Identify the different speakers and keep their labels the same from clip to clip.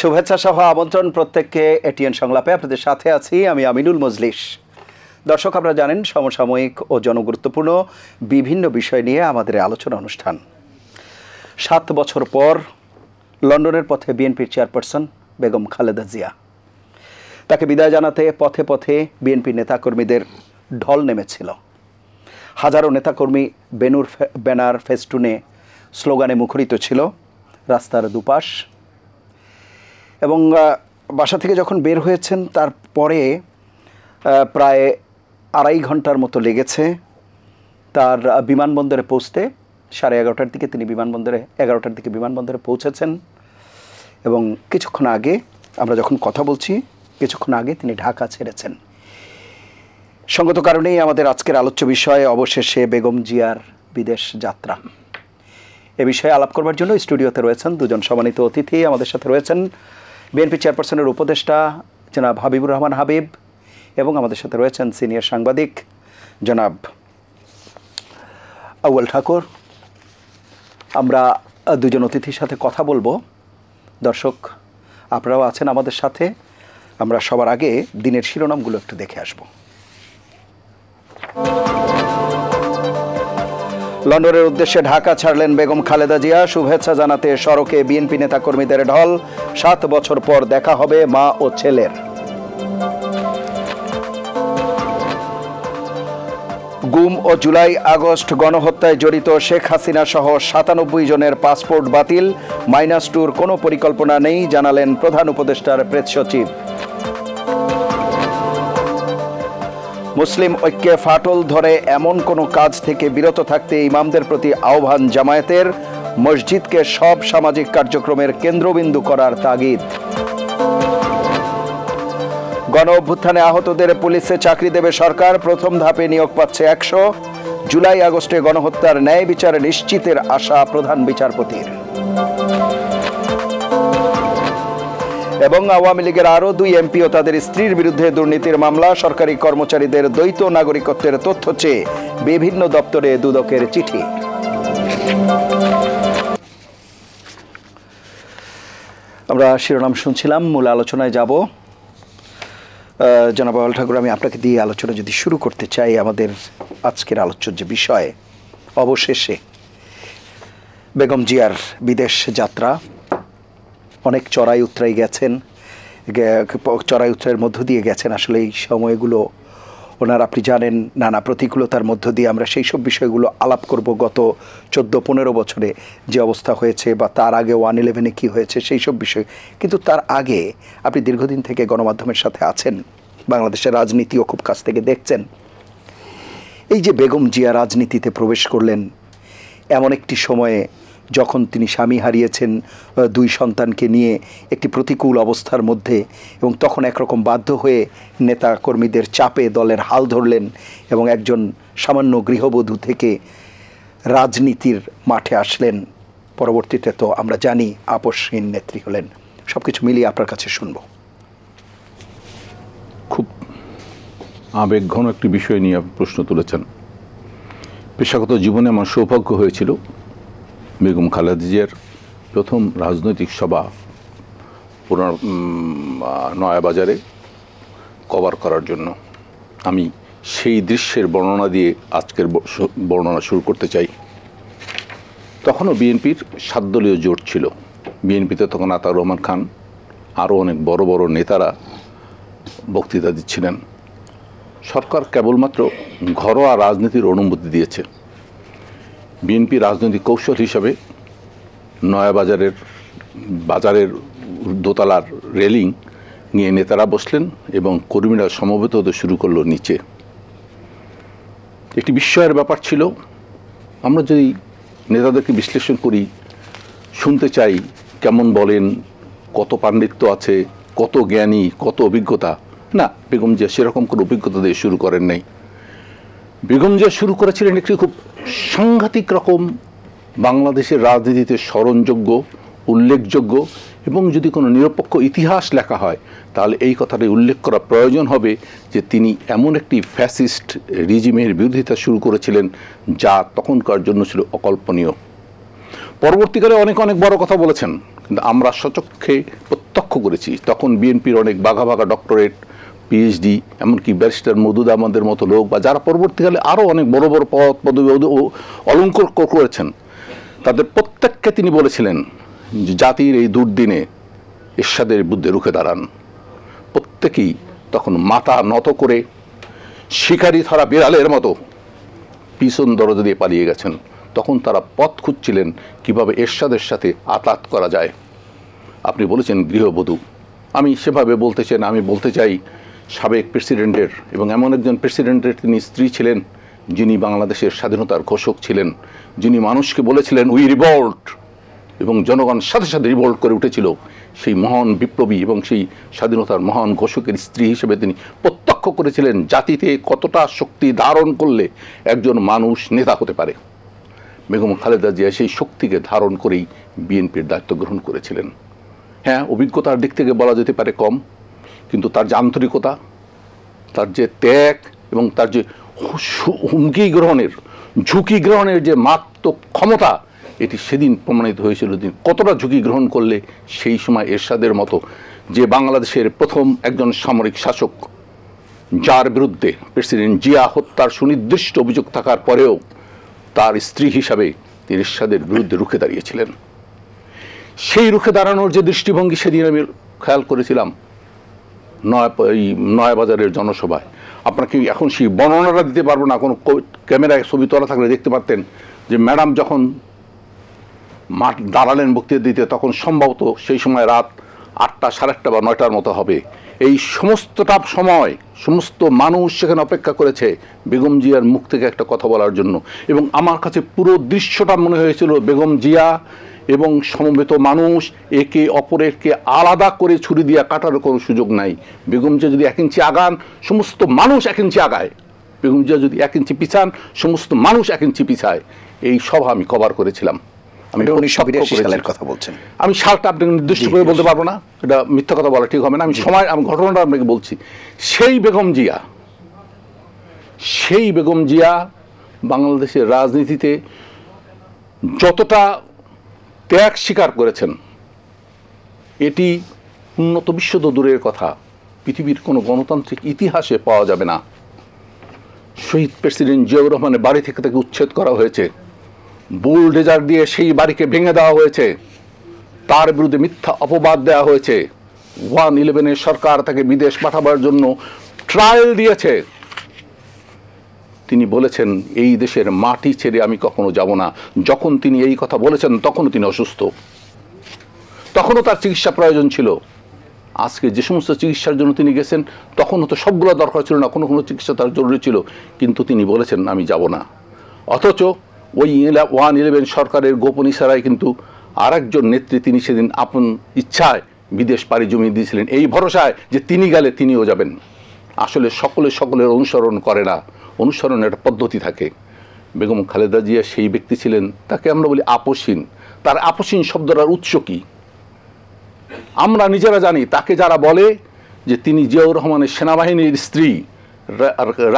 Speaker 1: শুভেচ্ছা সহ আমন্ত্রণ প্রত্যেককে এটিএন সংলাপে আপনাদের সাথে আছি আমি আমিনুল মজলিস। দর্শক, আপনারা জানেন সমসাময়িক ও জনগুরুত্বপূর্ণ বিভিন্ন বিষয় নিয়ে আমাদের আলোচনা অনুষ্ঠান। 7 বছর পর লন্ডনের পথে বিএনপির চেয়ারপারসন বেগম খালেদা জিয়া। তাকে বিদায় জানাতে পথে পথে বিএনপি নেতাকর্মীদের ঢল নেমেছিল। হাজারো নেতাকর্মী ব্যানার ফেস্টুনে স্লোগানে মুখরিত ছিল রাস্তার দুপাশ। এবং বাসা থেকে যখন বের হয়েছেন তারপরে প্রায় 2.5 ঘন্টার মতো লেগেছে তার বিমানবন্দরে পৌঁছতে। 11:30টার দিকে তিনি 11টার দিকে বিমানবন্দরে পৌঁছেছেন এবং কিছুক্ষণ আগে, আমরা যখন কথা বলছি কিছুক্ষণ আগে তিনি ঢাকা ছেড়েছেন। সঙ্গত কারণেই আমাদের আজকের আলোচ্য বিষয় অবশেষে বেগম জিয়ার বিদেশ যাত্রা। এ বিষয়ে আলাপ করবার জন্য স্টুডিওতে রয়েছেন দুজন সম্মানিত অতিথি। আমাদের সাথে রয়েছেন বিএনপি চেয়ারপারসনের উপদেষ্টা জনাব হাবিবুর রহমান হাবিব এবং আমাদের সাথে রয়েছেন সিনিয়র সাংবাদিক জনাব আউয়াল ঠাকুর। আমরা দুজন অতিথির সাথে কথা বলবো। দর্শক, আপনারাও আছেন আমাদের সাথে। আমরা সবার আগে দিনের শিরোনামগুলো একটু দেখে আসব। লন্ডনের উদ্দেশ্যে ঢাকা ছাড়লেন বেগম খালেদা জিয়া। শুভেচ্ছা জানাতে সড়কে বিএনপি নেতাকর্মীদের ঢল। 7 বছর পর দেখা হবে মা ও ছেলের। গুম ও জুলাই আগস্ট গণহত্যায় জড়িত শেখ হাসিনা সহ 97 জনের পাসপোর্ট বাতিল। -2 কোনো পরিকল্পনা নেই জানালেন প্রধান উপদেষ্টার প্রেস সচিব। মুসলিম ঐক্যে ফাটল ধরে এমন কোনো কাজ থেকে বিরত থাকতে ইমামদের প্রতি আহ্বান জামায়াতের। মসজিদকে সব সামাজিক কার্যক্রমের কেন্দ্রবিন্দু করার তাগিদ। গণ অভ্যুত্থানে আহতদের পুলিশে চাকরি দেবে সরকার। প্রথম ধাপে নিয়োগ পাচ্ছে 100। জুলাই আগস্টে গণহত্যার ন্যায় বিচার নিশ্চিতের আশা প্রধান বিচারপতির। এবং আওয়ামী লীগের আরও 2 এমপি ও তাদের স্ত্রীর বিরুদ্ধে দুর্নীতির মামলা। সরকারি কর্মচারীদের দ্বৈত নাগরিকত্বের তথ্য চেয়ে বিভিন্ন দপ্তরে দুদকের চিঠি। আমরা শিরোনাম শুনছিলাম, মূল আলোচনায় যাব। জনাব আউয়াল ঠাকুর, আমি আপনাকে দিয়ে আলোচনা যদি শুরু করতে চাই। আমাদের আজকের আলোচ্য যে বিষয়, অবশেষে বেগম জিয়ার বিদেশ যাত্রা। অনেক চড়াই উতরাই গেছেন, চড়াই উতরাইয়ের মধ্য দিয়ে গেছেন। আসলে এই সময়গুলো ওনার, আপনি জানেন, নানা প্রতিকূলতার মধ্য দিয়ে আমরা সেই সব বিষয়গুলো আলাপ করব। গত 14-15 বছরে যে অবস্থা হয়েছে বা তার আগে 1/11-এ কী হয়েছে সেই সব বিষয়। কিন্তু তার আগে আপনি দীর্ঘদিন থেকে গণমাধ্যমের সাথে আছেন, বাংলাদেশের রাজনীতিও খুব কাছ থেকে দেখছেন। এই যে বেগম জিয়া রাজনীতিতে প্রবেশ করলেন এমন একটি সময়ে যখন তিনি স্বামী হারিয়েছেন, 2 সন্তানকে নিয়ে একটি প্রতিকূল অবস্থার মধ্যে, এবং তখন একরকম বাধ্য হয়ে নেতা কর্মীদের চাপে দলের হাল ধরলেন এবং একজন সামান্য গৃহবধূ থেকে রাজনীতির মাঠে আসলেন। পরবর্তীতে তো আমরা জানি আপসহীন নেত্রী হলেন। সব কিছু মিলিয়ে আপনার কাছে শুনব।
Speaker 2: খুব আবেগঘন একটি বিষয় নিয়ে প্রশ্ন তুলেছেন। পেশাগত জীবনে আমার সৌভাগ্য হয়েছিল বেগম খালেদা জিয়ার প্রথম রাজনৈতিক সভা নয়াবাজারে কভার করার জন্য। আমি সেই দৃশ্যের বর্ণনা দিয়ে আজকের বর্ণনা শুরু করতে চাই। তখনও বিএনপির 7 দলীয় জোট ছিল। বিএনপিতে তখন আতাউর রহমান খান, আরও অনেক বড় বড় নেতারা বক্তৃতা দিচ্ছিলেন। সরকার কেবলমাত্র ঘরোয়া রাজনীতির অনুমতি দিয়েছে। বিএনপি রাজনৈতিক কৌশল হিসাবে বাজারের দোতলার রেলিং নিয়ে নেতারা বসলেন এবং কর্মীরা সমবেত হতে শুরু করলো নিচে। একটি বিস্ময়ের ব্যাপার ছিল। আমরা যদি নেতাদেরকে বিশ্লেষণ করি, শুনতে চাই কেমন বলেন, কত পাণ্ডিত্য আছে, কত জ্ঞানী, কত অভিজ্ঞতা। না, বেগম জিয়া সেরকম কোনো অভিজ্ঞতা দিয়ে শুরু করেন নাই। বেগম জিয়া শুরু করেছিলেন একটি খুব সাংঘাতিক রকম বাংলাদেশের রাজনীতিতে স্মরণযোগ্য, উল্লেখযোগ্য, এবং যদি কোনো নিরপেক্ষ ইতিহাস লেখা হয় তাহলে এই কথাটাই উল্লেখ করা প্রয়োজন হবে যে তিনি এমন একটি ফ্যাসিস্ট রিজিমের বিরোধিতা শুরু করেছিলেন যা তখনকার জন্য ছিল অকল্পনীয়। পরবর্তীকালে অনেক বড় কথা বলেছেন। কিন্তু আমরা সচক্ষে প্রত্যক্ষ করেছি তখন বিএনপির অনেক বাঘা বাঘা ডক্টরেট, পিএইচডি, এমনকি ব্যারিস্টার মওদুদ আহমদের মতো লোক বা যারা পরবর্তীকালে আরও অনেক বড় বড় পদ পদবি অলঙ্কর করেছেন, তাদের প্রত্যেককে তিনি বলেছিলেন যে জাতির এই দুর্দিনে এরশাদের বিরুদ্ধে রুখে দাঁড়ান। প্রত্যেকেই তখন মাথা নত করে শিকারি ধরা বিড়ালের মতো পিছন দরজা দিয়ে পালিয়ে গেছেন। তখন তারা পথ খুঁজছিলেন কিভাবে এরশাদের সাথে আতাত করা যায়। আপনি বলেছেন গৃহবধূ, আমি সেভাবে বলতে চাই না, আমি বলতে চাই সাবেক প্রেসিডেন্টের এবং এমন একজন প্রেসিডেন্টের তিনি স্ত্রী ছিলেন যিনি বাংলাদেশের স্বাধীনতার ঘোষক ছিলেন, যিনি মানুষকে বলেছিলেন উই রিভল্ট, এবং জনগণ সাথে সাথে রিভল্ট করে উঠেছিল। সেই মহান বিপ্লবী এবং সেই স্বাধীনতার মহান ঘোষকের স্ত্রী হিসেবে তিনি প্রত্যক্ষ করেছিলেন জাতিতে কতটা শক্তি ধারণ করলে একজন মানুষ নেতা হতে পারে। বেগম খালেদা জিয়া সেই শক্তিকে ধারণ করেই বিএনপির দায়িত্ব গ্রহণ করেছিলেন। হ্যাঁ, অভিজ্ঞতার দিক থেকে বলা যেতে পারে কম, কিন্তু তার যে আন্তরিকতা, তার যে ত্যাগ এবং তার যে হুমকি গ্রহণের, ঝুঁকি গ্রহণের যে মাত্র ক্ষমতা, এটি সেদিন প্রমাণিত হয়েছিল তিনি কতটা ঝুঁকি গ্রহণ করলে সেই সময় এরশাদের মতো যে বাংলাদেশের প্রথম একজন সামরিক শাসক, যার বিরুদ্ধে প্রেসিডেন্ট জিয়া হত্যার সুনির্দিষ্ট অভিযোগ থাকার পরেও তার স্ত্রী হিসাবে তিনি এরশাদের বিরুদ্ধে রুখে দাঁড়িয়েছিলেন। সেই রুখে দাঁড়ানোর যে দৃষ্টিভঙ্গি সেদিন আমি খেয়াল করেছিলাম নয়াবাজারের জনসভায়। আপনাকে এখন সেই বর্ণনাটা দিতে পারবো না, কোনো ক্যামেরায় ছবি তোলা থাকলে দেখতে পারতেন যে ম্যাডাম যখন মাঠ দাঁড়ালেন বক্তৃতা দিতে, তখন সম্ভবত সেই সময় রাত 8টা, 8:30 বা 9টার মতো হবে। এই সমস্তটা সময় সমস্ত মানুষ সেখানে অপেক্ষা করেছে বেগম জিয়ার মুখ থেকে একটা কথা বলার জন্য, এবং আমার কাছে পুরো দৃশ্যটা মনে হয়েছিল বেগম জিয়া এবং সমবেত মানুষ একে অপরেরকে আলাদা করে ছুরি দিয়ে কাটার কোনো সুযোগ নাই। বেগম জিয়া যদি 1 ইঞ্চি আগান, সমস্ত মানুষ 1 ইঞ্চি আগায়। বেগম জিয়া যদি 1 ইঞ্চি পিছান, সমস্ত মানুষ 1 ইঞ্চি পিছায়। এই সভা আমি কভার করেছিলাম। আমি
Speaker 1: 1982 সালের কথা বলছেন।
Speaker 2: আমি সালটা আপনাকে নির্দিষ্ট করে বলতে পারবো না, এটা মিথ্যা কথা বলা ঠিক হবে না। আমি ঘটনাটা আপনাকে বলছি। সেই বেগম জিয়া বাংলাদেশের রাজনীতিতে যতটা ত্যাগ স্বীকার করেছেন, এটি উন্নত বিশ্ব তো দূরের কথা, পৃথিবীর কোনো গণতান্ত্রিক ইতিহাসে পাওয়া যাবে না। শহীদ প্রেসিডেন্ট জিয়াউর রহমানের বাড়ি থেকে তাকে উচ্ছেদ করা হয়েছে, বুলডোজার দিয়ে সেই বাড়িকে ভেঙে দেওয়া হয়েছে, তার বিরুদ্ধে মিথ্যা অপবাদ দেওয়া হয়েছে। 111 সরকার তাকে বিদেশ পাঠাবার জন্য ট্রায়াল দিয়েছে। তিনি বলেছেন এই দেশের মাটি ছেড়ে আমি কখনো যাব না। যখন তিনি এই কথা বলেছেন তখনও তিনি অসুস্থ, তখনও তার চিকিৎসা প্রয়োজন ছিল। আজকে যে সমস্ত চিকিৎসার জন্য তিনি গেছেন, তখনও তো সবগুলো দরকার ছিল না, কোনো কোনো চিকিৎসা তার জরুরি ছিল, কিন্তু তিনি বলেছেন আমি যাব না। অথচ ওই 111 সরকারের গোপন ইশারায় কিন্তু আরেকজন নেত্রী তিনি সেদিন আপন ইচ্ছায় বিদেশ পাড়ি জমিয়ে দিয়েছিলেন, এই ভরসায় যে তিনি গেলে তিনিও যাবেন। আসলে সকলের অনুসরণ করে না, অনুসরণের একটা পদ্ধতি থাকে। বেগম খালেদা জিয়া সেই ব্যক্তি ছিলেন, তাকে আমরা বলি আপসীন। তার আপসীন শব্দটার উৎস কি আমরা নিজেরা জানি। তাকে যারা বলে যে তিনি জিয়াউর রহমানের সেনাবাহিনীর স্ত্রী,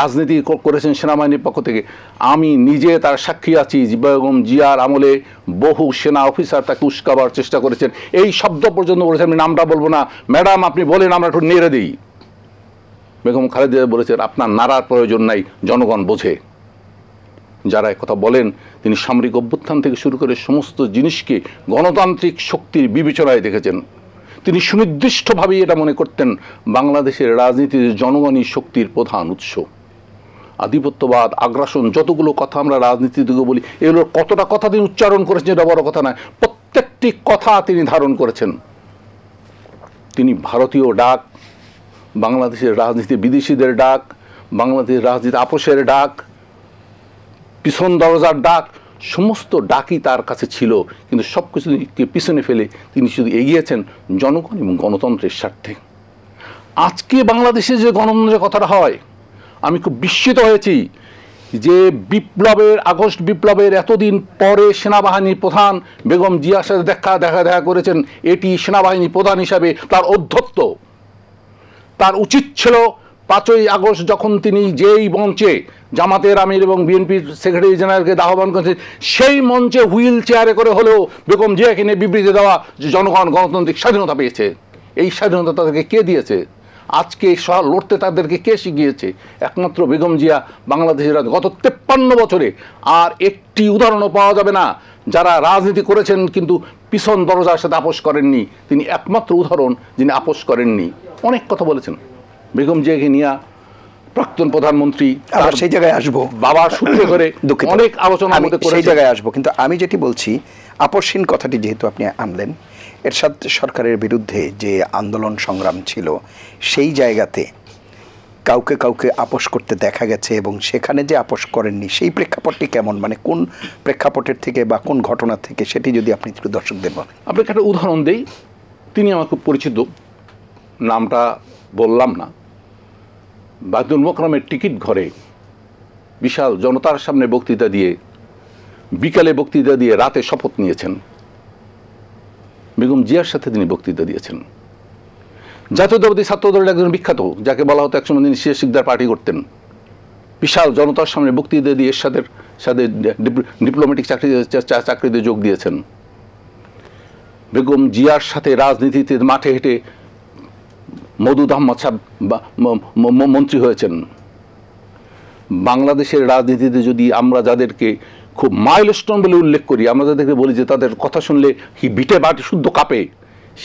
Speaker 2: রাজনীতি করেছেন সেনাবাহিনীর পক্ষ থেকে, আমি নিজে তার সাক্ষী আছি। বেগম জিয়ার আমলে বহু সেনা অফিসার তাকে উস্কাবার চেষ্টা করেছেন, এই শব্দ পর্যন্ত বলেছেন। আমি নামটা বলবো না, ম্যাডাম আপনি বলেন আমরা একটু নেড়ে দিই। বেগম খালেদা বলেছেন আপনার নাড়ার প্রয়োজন নাই, জনগণ বোঝে। যারা কথা বলেন তিনি সামরিক অভ্যুত্থান থেকে শুরু করে সমস্ত জিনিসকে গণতান্ত্রিক শক্তির বিবেচনায় দেখেছেন। তিনি সুনির্দিষ্টভাবেই এটা মনে করতেন বাংলাদেশের রাজনীতির জনগণই শক্তির প্রধান উৎস। আধিপত্যবাদ, আগ্রাসন, যতগুলো কথা আমরা রাজনীতি থেকে বলি, এগুলোর কতটা কথা তিনি উচ্চারণ করেছেন এটা বড় কথা নয়, প্রত্যেকটি কথা তিনি ধারণ করেছেন। তিনি ভারতীয় ডাক, বাংলাদেশের রাজনীতি বিদেশিদের ডাক, বাংলাদেশের রাজনীতি আপোষের ডাক, পিছন দরজার ডাক, সমস্ত ডাকই তার কাছে ছিল। কিন্তু সব কিছুকে পিছনে ফেলে তিনি শুধু এগিয়েছেন জনগণ এবং গণতন্ত্রের স্বার্থে। আজকে বাংলাদেশে যে গণতন্ত্রের কথাটা হয়, আমি খুব বিস্মিত হয়েছি যে আগস্ট বিপ্লবের এতদিন পরে সেনাবাহিনীর প্রধান বেগম জিয়ার সাথে দেখা করেছেন। এটি সেনাবাহিনী প্রধান হিসাবে তার অধ্যত্ত, তার উচিত ছিল 5ই আগস্ট যখন তিনি যেই মঞ্চে জামাতের আমির এবং বিএনপির সেক্রেটারি জেনারেলকে আহ্বান করেছেন, সেই মঞ্চে হুইল চেয়ারে করে হলেও বেগম জিয়াকে নিয়ে বিবৃতি দেওয়া যে জনগণ গণতান্ত্রিক স্বাধীনতা পেয়েছে। এই স্বাধীনতা তাদেরকে কে দিয়েছে? আজকে লড়তে তাদেরকে কে শিখিয়েছে? একমাত্র বেগম জিয়া। বাংলাদেশের গত 53 বছরে আর একটি উদাহরণও পাওয়া যাবে না যারা রাজনীতি করেছেন কিন্তু পিছন দরজার সাথে আপোষ করেননি। তিনি একমাত্র উদাহরণ যিনি আপোষ করেননি। অনেক কথা বলেছেন বেগম জিয়াকে নিয়ে, প্রাক্তন প্রধানমন্ত্রী,
Speaker 1: আবার সেই জায়গায় আসবো,
Speaker 2: বাবার সূত্রে করে অনেক আলোচনা
Speaker 1: আমি সেই জায়গায় আসবো। কিন্তু আমি যেটি বলছি, আপোষহীন কথাটি যেহেতু আপনি আনলেন, এরশাদ সরকারের বিরুদ্ধে যে আন্দোলন সংগ্রাম ছিল সেই জায়গাতে কাউকে কাউকে আপোষ করতে দেখা গেছে, এবং সেখানে যে আপোষ করেননি সেই প্রেক্ষাপটটি কেমন, মানে কোন প্রেক্ষাপটের থেকে বা কোন ঘটনা থেকে, সেটি যদি আপনি একটু দর্শকদের বলেন।
Speaker 2: আপনাকে একটা উদাহরণ দেই, তিনি আমার খুব পরিচিত, নামটা বললাম না। বায়তুল মোকরমের টিকিট ঘরে বিশাল জনতার সামনে বক্তৃতা দিয়ে, বিকালে বক্তৃতা দিয়ে রাতে শপথ নিয়েছেন। বেগম জিয়ার সাথে তিনি বক্তৃতা দিয়েছেন। জাতীয়তাবাদী ছাত্র দলের একজন বিখ্যাত, যাকে বলা হতো একসময় তিনি সিয়া শিকদার পার্টি করতেন, বিশাল জনতার সামনে বক্তৃতা দিয়ে এরশাদের সাথে ডিপ্লোম্যাটিক চাকরিতে যোগ দিয়েছেন। বেগম জিয়ার সাথে রাজনীতিতে মাঠে হেঁটে মওদুদ আহমদ সাহেব মন্ত্রী হয়েছেন। বাংলাদেশের রাজনীতিতে যদি আমরা যাদেরকে খুব মাইলস্টোন বলে উল্লেখ করি, আমরা যাদেরকে বলি যে তাদের কথা শুনলে বিটে বাটি শুদ্ধ কাঁপে,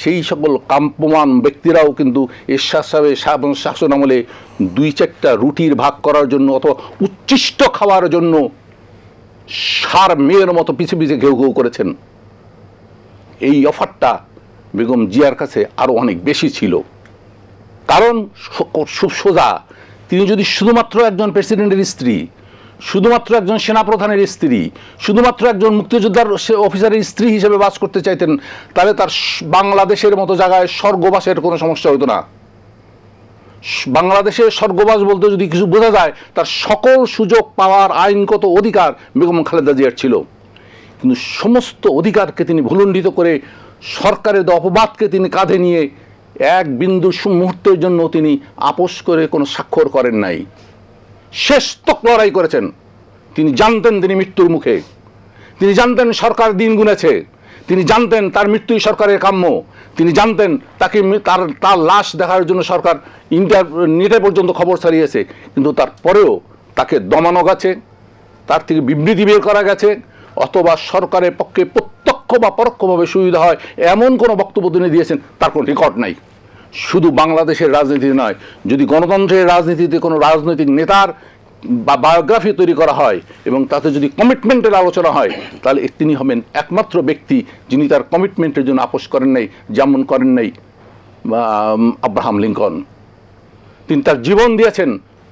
Speaker 2: সেই সকল কাম্পমান ব্যক্তিরাও কিন্তু এরশাদ সাহেবের শাসন আমলে 2-4টা রুটির ভাগ করার জন্য অথবা উচ্ছিষ্ট খাওয়ার জন্য সার মেয়ের মতো পিছে পিছে ঘেউ ঘেউ করেছেন। এই অফারটা বেগম জিয়ার কাছে আরও অনেক বেশি ছিল। কারণ খুব সোজা, তিনি যদি শুধুমাত্র একজন প্রেসিডেন্টের স্ত্রী, শুধুমাত্র একজন সেনাপ্রধানের স্ত্রী, শুধুমাত্র একজন মুক্তিযোদ্ধার অফিসারের স্ত্রী হিসেবে বাস করতে চাইতেন, তাহলে তার বাংলাদেশের মতো জায়গায় স্বর্গবাসের কোনো সমস্যা হতো না। বাংলাদেশের স্বর্গবাস বলতে যদি কিছু বোঝা যায়, তার সকল সুযোগ পাওয়ার আইনগত অধিকার বেগম খালেদা জিয়ার ছিল। কিন্তু সমস্ত অধিকারকে তিনি ভুলণ্ডিত করে সরকারের অপবাদকে তিনি কাঁধে নিয়ে এক বিন্দু মুহূর্তের জন্য তিনি আপোষ করে কোনো স্বাক্ষর করেন নাই। শেষ তক লড়াই করেছেন। তিনি জানতেন তিনি মৃত্যুর মুখে, তিনি জানতেন সরকার দিন গুনেছে, তিনি জানতেন তার মৃত্যুই সরকারের কাম্য, তিনি জানতেন তাকে তার লাশ দেখার জন্য সরকার নেটে পর্যন্ত খবর ছাড়িয়েছে, কিন্তু তারপরেও তাকে দমানো গেছে, তার থেকে বিবৃতি বের করা গেছে, অথবা সরকারের পক্ষে প্রত্যক্ষ বা পরোক্ষভাবে সুবিধা হয় এমন কোনো বক্তব্য তিনি দিয়েছেন তার কোনো রেকর্ড নাই। শুধু বাংলাদেশের রাজনীতি নয়, যদি গণতন্ত্রের রাজনীতিতে কোনো রাজনৈতিক নেতার বা বায়োগ্রাফি তৈরি করা হয় এবং তাতে যদি কমিটমেন্টের আলোচনা হয়, তাহলে তিনি হবেন একমাত্র ব্যক্তি যিনি তার কমিটমেন্টের জন্য আপোষ করেন নাই, যেমন করেন নাই আব্রাহাম লিঙ্কন। তিনি তার জীবন দিয়েছেন,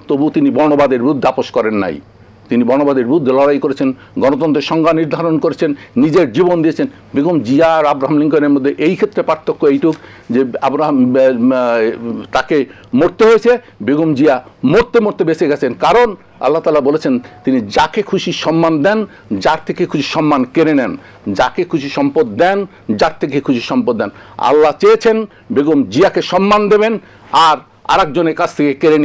Speaker 2: তবু তিনি বর্ণবাদের বিরুদ্ধে আপোষ করেন নাই। তিনি বর্ণবাদের বিরুদ্ধে লড়াই করেছেন, গণতন্ত্রের সংজ্ঞা নির্ধারণ করেছেন, নিজের জীবন দিয়েছেন। বেগম জিয়া আর আব্রাহাম লিঙ্কনের মধ্যে এই ক্ষেত্রে পার্থক্য এইটুক যে তাকে মরতে হয়েছে, বেগম জিয়া মরতে মরতে বেঁচে গেছেন। কারণ আল্লাহ তাআলা বলেছেন তিনি যাকে খুশি সম্মান দেন, যার থেকে খুশি সম্মান কেড়ে নেন, যাকে খুশি সম্পদ দেন, যার থেকে খুশি সম্পদ দেন। আল্লাহ চেয়েছেন বেগম জিয়াকে সম্মান দেবেন আর আরেকজনের কাছ থেকে কেড়ে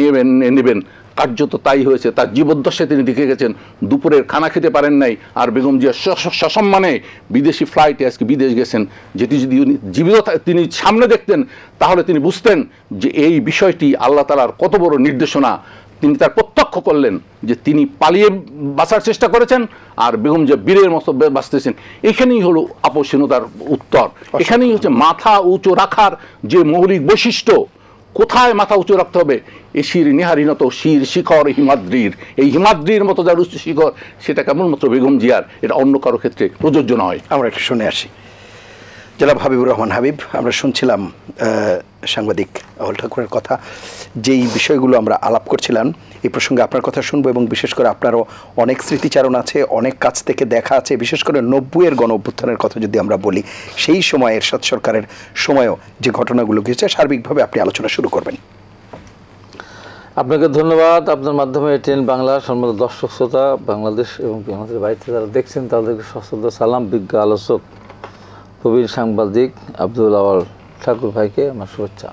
Speaker 2: নেবেন। কার্যত তাই হয়েছে। তার জীবদ্দশায় তিনি দেখে গেছেন দুপুরের খানা খেতে পারেন নাই, আর বেগম জিয়া সসম্মানে বিদেশি ফ্লাইটে আজকে বিদেশ গেছেন। যেটি যদি জীবিত তিনি সামনে দেখতেন তাহলে তিনি বুঝতেন যে এই বিষয়টি আল্লাহ তাআলার কত বড় নির্দেশনা। তিনি তার প্রত্যক্ষ করলেন যে তিনি পালিয়ে বাঁচার চেষ্টা করেছেন আর বেগম জিয়া বীরের মতো বাঁচতেছেন। এখানেই হলো আপোষহীনতার উত্তর। এখানেই হচ্ছে মাথা উঁচু রাখার যে মৌলিক বৈশিষ্ট্য। কোথায় মাথা উঁচু রাখতে হবে? এশির নিহারিনত শির শিখর হিমাদ্রির, এই হিমাদ্রির মতো যার উচ্চ শিখর, সেটা কেবলমাত্র বেগম জিয়ার, এটা অন্য কারো ক্ষেত্রে প্রযোজ্য নয়।
Speaker 1: আমরা একটু শুনে আসি। জনাব হাবিবুর রহমান হাবিব, আমরা শুনছিলাম সাংবাদিক আউয়াল ঠাকুরের কথা, যেই বিষয়গুলো আমরা আলাপ করছিলাম। এই প্রসঙ্গে আপনার কথা শুনবো এবং বিশেষ করে আপনারও অনেক স্মৃতিচারণ আছে, অনেক কাছ থেকে দেখা আছে। বিশেষ করে 90-এর গণ অভ্যুত্থানের কথা যদি আমরা বলি, সেই সময় এরশাদ সরকারের সময়ও যে ঘটনাগুলো ঘটেছে, সার্বিকভাবে আপনি আলোচনা শুরু করবেন।
Speaker 3: আপনাকে ধন্যবাদ। আপনার মাধ্যমে এটিএন বাংলা সম্মানিত দর্শক শ্রোতা, বাংলাদেশ এবং আমাদের বাড়িতে যারা দেখছেন তাদেরকে সশ্রদ্ধ সালাম। বিজ্ঞ আলোচক প্রবীণ সাংবাদিক আব্দুল আওয়াল ঠাকুর ভাইকে আমার শুভেচ্ছা।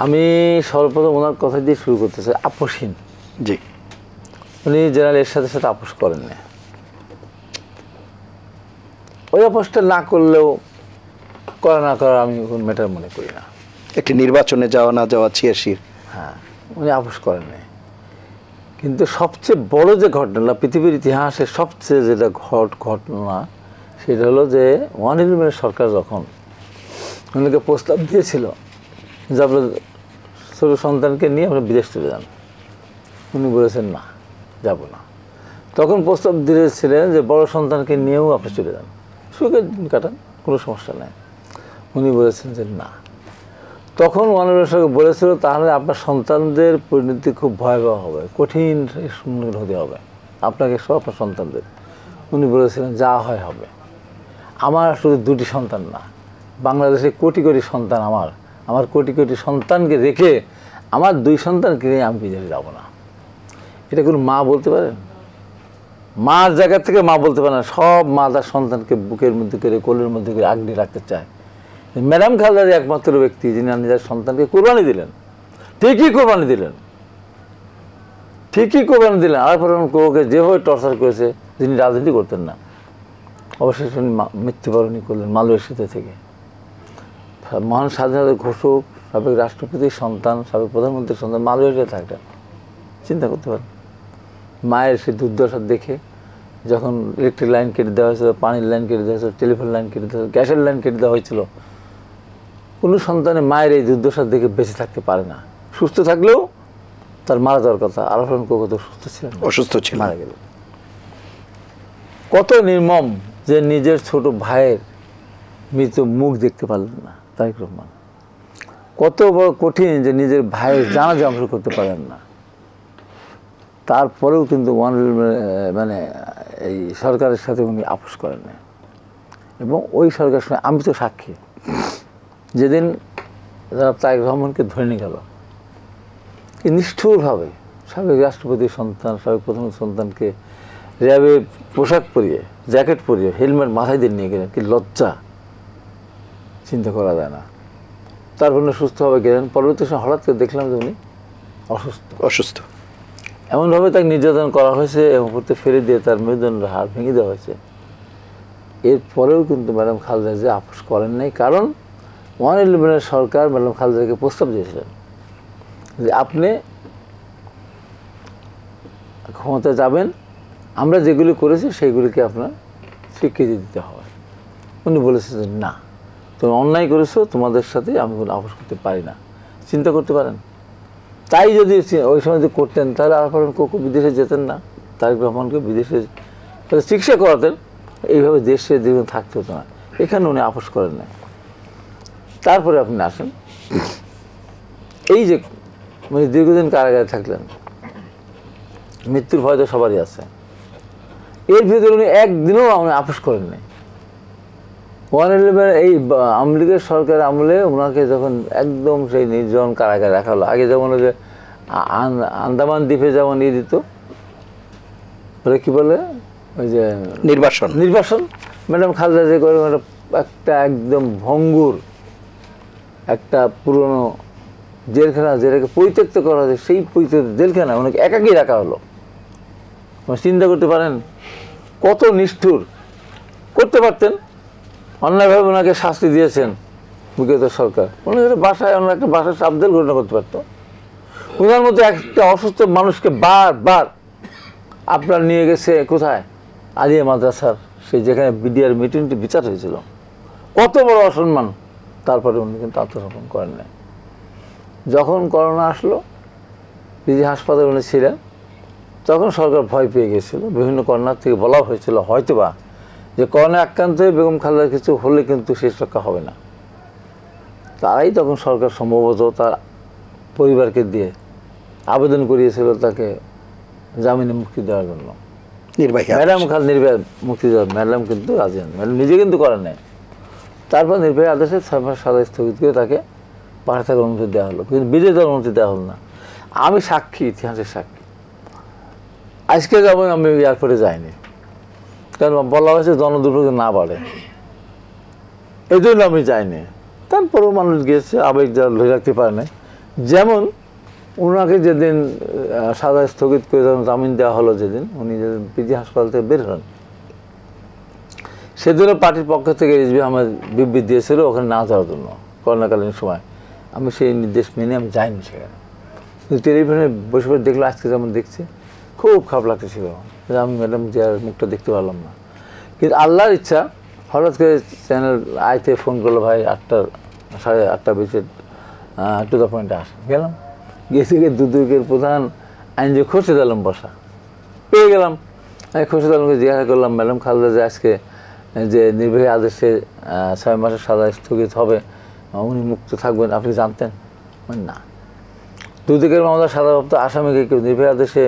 Speaker 3: আমি সর্বপ্রথম ওনার কথা দিয়ে শুরু করতে চাই। আপোষহীন,
Speaker 1: জি,
Speaker 3: উনি জেনারেল এর সাথে সাথে আপোষ করেন না। ওই আপোষটা না করলেও করা না করা আমি কোনো ম্যাটার মনে করি না।
Speaker 1: একটি নির্বাচনে যাওয়া না যাওয়া 86
Speaker 3: হ্যাঁ, উনি আপোষ করেন না। কিন্তু সবচেয়ে বড় যে ঘটনা, পৃথিবীর ইতিহাসে সবচেয়ে যেটা ঘটনা, সেটা হলো যে 111 সরকার যখন উনাকে প্রস্তাব দিয়েছিল যে আপনার ছোট সন্তানকে নিয়ে আপনি বিদেশ চলে যান, উনি বলেছেন না, যাব না। তখন প্রস্তাব দিয়েছিলেন যে বড় সন্তানকে নিয়েও আপনি চলে যান, সুখে দিন কাটান, কোনো সমস্যা নেই। উনি বলেছেন যে না। তখন 111 সরকার বলেছিল তাহলে আপনার সন্তানদের পরিণতি খুব ভয়াবহ হবে, কঠিন সম্মুখীন হতে হবে আপনাকে সব আপনার সন্তানদের। উনি বলেছিলেন যা হয় হবে। আমার শুধু 2টি সন্তান না, বাংলাদেশে কোটি কোটি সন্তান, আমার কোটি কোটি সন্তানকে রেখে আমার 2 সন্তানকে নিয়ে আমি বিদেশে যাব না। এটা কোনো মা বলতে পারেন? মার জায়গা থেকে মা বলতে পারে না। সব মা তার সন্তানকে বুকের মধ্যে করে, কোলের মধ্যে করে আগলে রাখতে চায়। ম্যাডাম খালেদা একমাত্র ব্যক্তি যিনি নিজের সন্তানকে কোরবানি দিলেন, ঠিকই কোরবানি দিলেন, ঠিকই কোরবানি দিলেন। আর ওকে যেভাবে টর্চার করেছে, যিনি রাজনীতি করতেন না, অবশেষে উনি মৃত্যুবরণ করলেন মালয়েশিয়া থেকে। মহান স্বাধীনতার ঘোষক, সাবেক রাষ্ট্রপতির সন্তান, সাবেক প্রধানমন্ত্রীর সন্তান মালয়েশিয়া থাকতেন। চিন্তা করতে পারেন মায়ের সেই দুর্দশা দেখে, যখন ইলেকট্রিক লাইন কেটে দেওয়া হয়েছিল, পানির লাইন কেটে দেওয়া হয়েছিল, টেলিফোন লাইন কেটে দেওয়া হয়েছিল, গ্যাসের লাইন কেটে দেওয়া হয়েছিল, কোনো সন্তানে মায়ের এই দুর্দশা দেখে বেঁচে থাকতে পারে না। সুস্থ থাকলেও তার মারা যাওয়ার কথা। আরাফাত কোকো তো সুস্থ ছিলেন,
Speaker 1: অসুস্থ ছিল,
Speaker 3: মারা গেল। কত নির্মম যে নিজের ছোট ভাইয়ের মৃত মুখ দেখতে পারলেন না তারেক রহমান। কত বড় কঠিন যে নিজের ভাইয়ের জানাজা অংশ করতে পারেন না। তারপরেও কিন্তু মানে এই সরকারের সাথে উনি আপোষ করেন না। এবং ওই সরকারের সঙ্গে আমি তো সাক্ষী, যেদিন তারেক রহমানকে ধরে নিয়ে গেল, কি নিষ্ঠুরভাবে সাবেক রাষ্ট্রপতির সন্তান, সাবেক প্রধানমন্ত্রীর সন্তানকে র্যাবে পোশাক পরিয়ে, জ্যাকেট পরিয়ে, হেলমেট মাথায় দিয়ে নিয়ে গেলেন। কি লজ্জা, চিন্তা করা যায় না। তারপর সুস্থভাবে গেলেন। পরবর্তী সময় হঠাৎ করে দেখলাম যে উনি অসুস্থ। এমনভাবে তাকে নির্যাতন করা হয়েছে এবং করতে ফেলে দিয়ে তার মেরুদণ্ডের হাড় ভেঙে দেওয়া হয়েছে। এরপরেও কিন্তু ম্যাডাম খালেদা জিয়া আপোষ করেন নাই। কারণ 111 সরকার ম্যাডাম খালেদাকে প্রস্তাব দিয়েছিলেন যে আপনি ক্ষমতায় যাবেন, আমরা যেগুলি করেছি সেইগুলিকে আপনার স্বীকৃতি দিতে হবে। উনি বলেছেন যে না, তুমি অন্যায় করেছো, তোমাদের সাথে আমি কোনো আপোষ করতে পারি না। চিন্তা করতে পারেন? তাই যদি ওই সময় যদি করতেন, তাহলে আরাফাত কোকো বিদেশে যেতেন না, তারেক রহমানকে বিদেশে চিকিৎসা করাতেন, এইভাবে দেশে দীর্ঘদিন থাকতে হতো না। এখানে উনি আপোষ করেন না। তারপরে আপনি আসেন, এই যে মানে দীর্ঘদিন কারাগারে থাকলেন, মৃত্যুর ভয় তো সবারই আছে, এর ভিতরে উনি একদিনও আপোষ করেন নাই। 111 এই আওয়ামী লীগের সরকার আমলে ওনাকে যখন একদম সেই নির্জন কারাগারে রাখা হলো, আগে যেমন ওই যে আন্দামান দ্বীপে যেমন দিত, বলে কি বলে, ওই যে নির্বাসন, ম্যাডাম খালেদা জিয়া করে একটা একদম ভঙ্গুর একটা পুরনো জেলখানা, যেটাকে পরিত্যক্ত করা হয়েছে, সেই পরিত্যক্ত জেলখানা ওনাকে একাকী রাখা হলো। চিন্তা করতে পারেন কত নিষ্ঠুর। করতে পারতেন, অন্যায়ভাবে ওনাকে শাস্তি দিয়েছেন বিগত সরকার, ওনার বাসায়, ওনার একটা বাসায় সাবধান ঘটনা করতে পারতো। ওনার মধ্যে একটা অসুস্থ মানুষকে বারবার আপনার নিয়ে গেছে কোথায়, আলিয়া মাদ্রাসার সেই যেখানে বিডিআর মিটিংটি বিচার হয়েছিল, কত বড় অসম্মান। তারপরে উনি কিন্তু আত্মসমর্পণ করেন নাই। যখন করোনা আসলো, পিজি হাসপাতালে উনি ছিলেন, তখন সরকার ভয় পেয়ে গেছিল। বিভিন্ন কর্নার থেকে বলা হয়েছিল হয়তোবা যে করোনা আক্রান্ত হয়ে বেগম খালেদার কিছু হলে কিন্তু শেষ রক্ষা হবে না। তারাই তখন সরকার সম্ভবত তার পরিবারকে দিয়ে আবেদন করিয়েছিল তাকে জামিনে মুক্তি দেওয়ার জন্য। ম্যাডাম নির্ভয়া মুক্তি দেওয়ার ম্যাডাম কিন্তু রাজি হন, ম্যাডাম নিজে কিন্তু করেন নাই। তারপর নির্ভয়া আদেশে 6 মাস সাজা স্থগিত করে তাকে বাসা থাকার অনুমতি দেওয়া হলো, কিন্তু বিদেশ যাওয়ার অনুমতি দেওয়া হলো না। আমি সাক্ষী, ইতিহাসের সাক্ষী। আজকে যেমন আমি এয়ারপোর্টে যাইনি, কারণ বলা হয়েছে জনদুর্ভোগ না বাড়ে, এই জন্য আমি যাইনি। তারপরেও মানুষ গিয়েছে, আবেগ যা ধরে রাখতে পারে না। যেমন ওনাকে যেদিন সাজা স্থগিত করে যখন জামিন দেওয়া হলো, যেদিন উনি যেদিন পিজি হাসপাতাল থেকে বের হন, সেদিনও পার্টির পক্ষ থেকে রিজভী আহমেদ বিবৃতি দিয়েছিল ওখানে না যাওয়ার জন্য করোনাকালীন সময়। আমি সেই নির্দেশ মেনে আমি যাইনি সেখানে। কিন্তু টেলিভিশনে বসে বসে দেখলো, আজকে যেমন দেখছি, খুব খারাপ লাগতেছিল যে আমি ম্যাডাম জিয়ার মুখটা দেখতে পারলাম না। কিন্তু আল্লাহর ইচ্ছা, হঠাৎ করে চ্যানেল আইতে ফোন করলো, ভাই 8:30 বেজে টু দ্য পয়েন্টে আসে। গেলাম, গেছি গিয়ে দুদকের প্রধান আইনজীবী খোরশেদ আলম বসা পেয়ে গেলাম। আমি খোরশেদ আলমকে জিজ্ঞাসা করলাম, ম্যাডাম খালেদা যে আজকে যে নির্বাহী আদেশে 6 মাসের সাজা স্থগিত হবে, উনি মুক্ত থাকবেন, আপনি জানতেন? না। দুদকের মামলার সাজাপ্রাপ্ত আসামিকে কেউ নির্বাহী আদেশে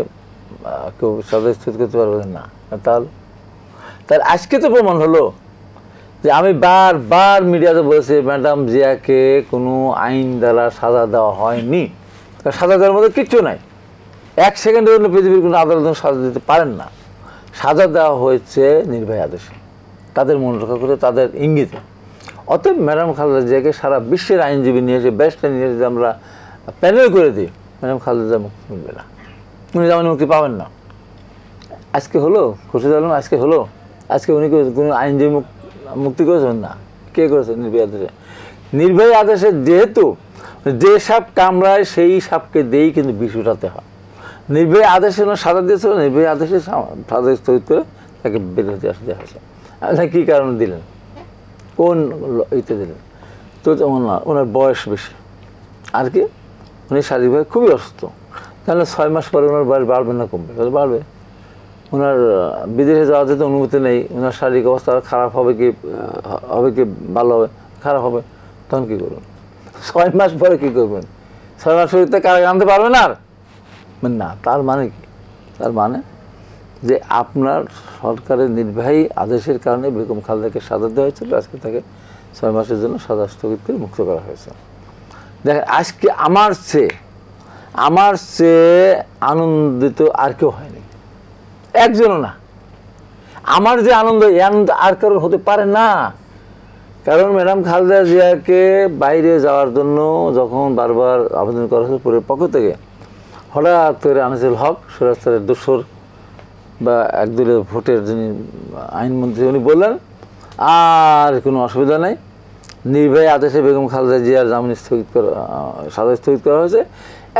Speaker 3: কেউ সাজা স্থগিত করতে পারবে না। তাহলে আজকে তো প্রমাণ হলো যে আমি বারবার মিডিয়াতে বলেছি, ম্যাডাম জিয়াকে কোনো আইন দ্বারা সাজা দেওয়া হয়নি। সাজা দেওয়ার মধ্যে কিচ্ছু নাই। 1 সেকেন্ডের জন্য পৃথিবীর কোনো আদালত সাজা দিতে পারেন না। সাজা দেওয়া হয়েছে নির্বাহী আদেশে, তাদের মনে রক্ষা করে, তাদের ইঙ্গিতে। অতএব ম্যাডাম খালেদা জিয়াকে সারা বিশ্বের আইনজীবী নিয়ে এসে, ব্যারিস্টার নিয়ে এসে আমরা প্যানেল করে দিই, ম্যাডাম খালেদা জিয়া মুক্তি মিলবে না, উনি যেমন মুক্তি পাবেন না। আজকে হলো, খুরশিদ আলম আজকে হলো, আজকে উনি কোনো আইনজীবী মুক্তি করেছেন না। কে করেছে? নির্বাহী আদেশে। নির্বাহী আদেশে যেহেতু যে সাপ কামড়ায় সেই সাপকে দিয়েই কিন্তু বিষ উঠাতে হয়। নির্বাহী আদেশে সাজা দিয়েছিল, নির্বাহী আদেশে সাজা স্থগিত করে তাকে বের হতে আসতে দেওয়া হয়েছে। আপনি কী কারণে দিলেন? কোন ইতে দিলেন? তো ওনার বয়স বেশি, আর কি উনি শারীরিকভাবে খুবই অসুস্থ। তাহলে 6 মাস পরে ওনার বয়স বাড়বে না কমবে? তাহলে বাড়বে। ওনার বিদেশে যাওয়ার যেতে অনুমতি নেই, ওনার শারীরিক অবস্থা খারাপ হবে কি ভালো হবে? খারাপ হবে। তখন কী করবেন? 6 মাস পরে কী করবেন? 6 মাস পরে কারাগারে আনতে পারবেন আর না। তার মানে কি? তার মানে যে আপনার সরকারের নির্বাহী আদেশের কারণে বেগম খালেদাকে সাজা দেওয়া হয়েছিল, আজকে তাকে 6 মাসের জন্য সাজা স্থগিত করে মুক্ত করা হয়েছে। দেখেন, আজকে আমার চেয়ে আনন্দিত আর কেউ হয়নি, একজনও না। আমার যে আনন্দ, এই আনন্দ আর কারোর হতে পারে না। কারণ ম্যাডাম খালেদা জিয়াকে বাইরে যাওয়ার জন্য যখন বারবার আবেদন করা হয়েছে পুরের পক্ষ থেকে, হঠাৎ করে আনিসুল হক, স্বরাষ্ট্রের দোসর বা একদলীয় ভোটের যিনি আইনমন্ত্রী, উনি বললেন আর কোনো অসুবিধা নেই, নির্বাহী আদেশে বেগম খালেদা জিয়ার জামিন সাজা স্থগিত করা হয়েছে,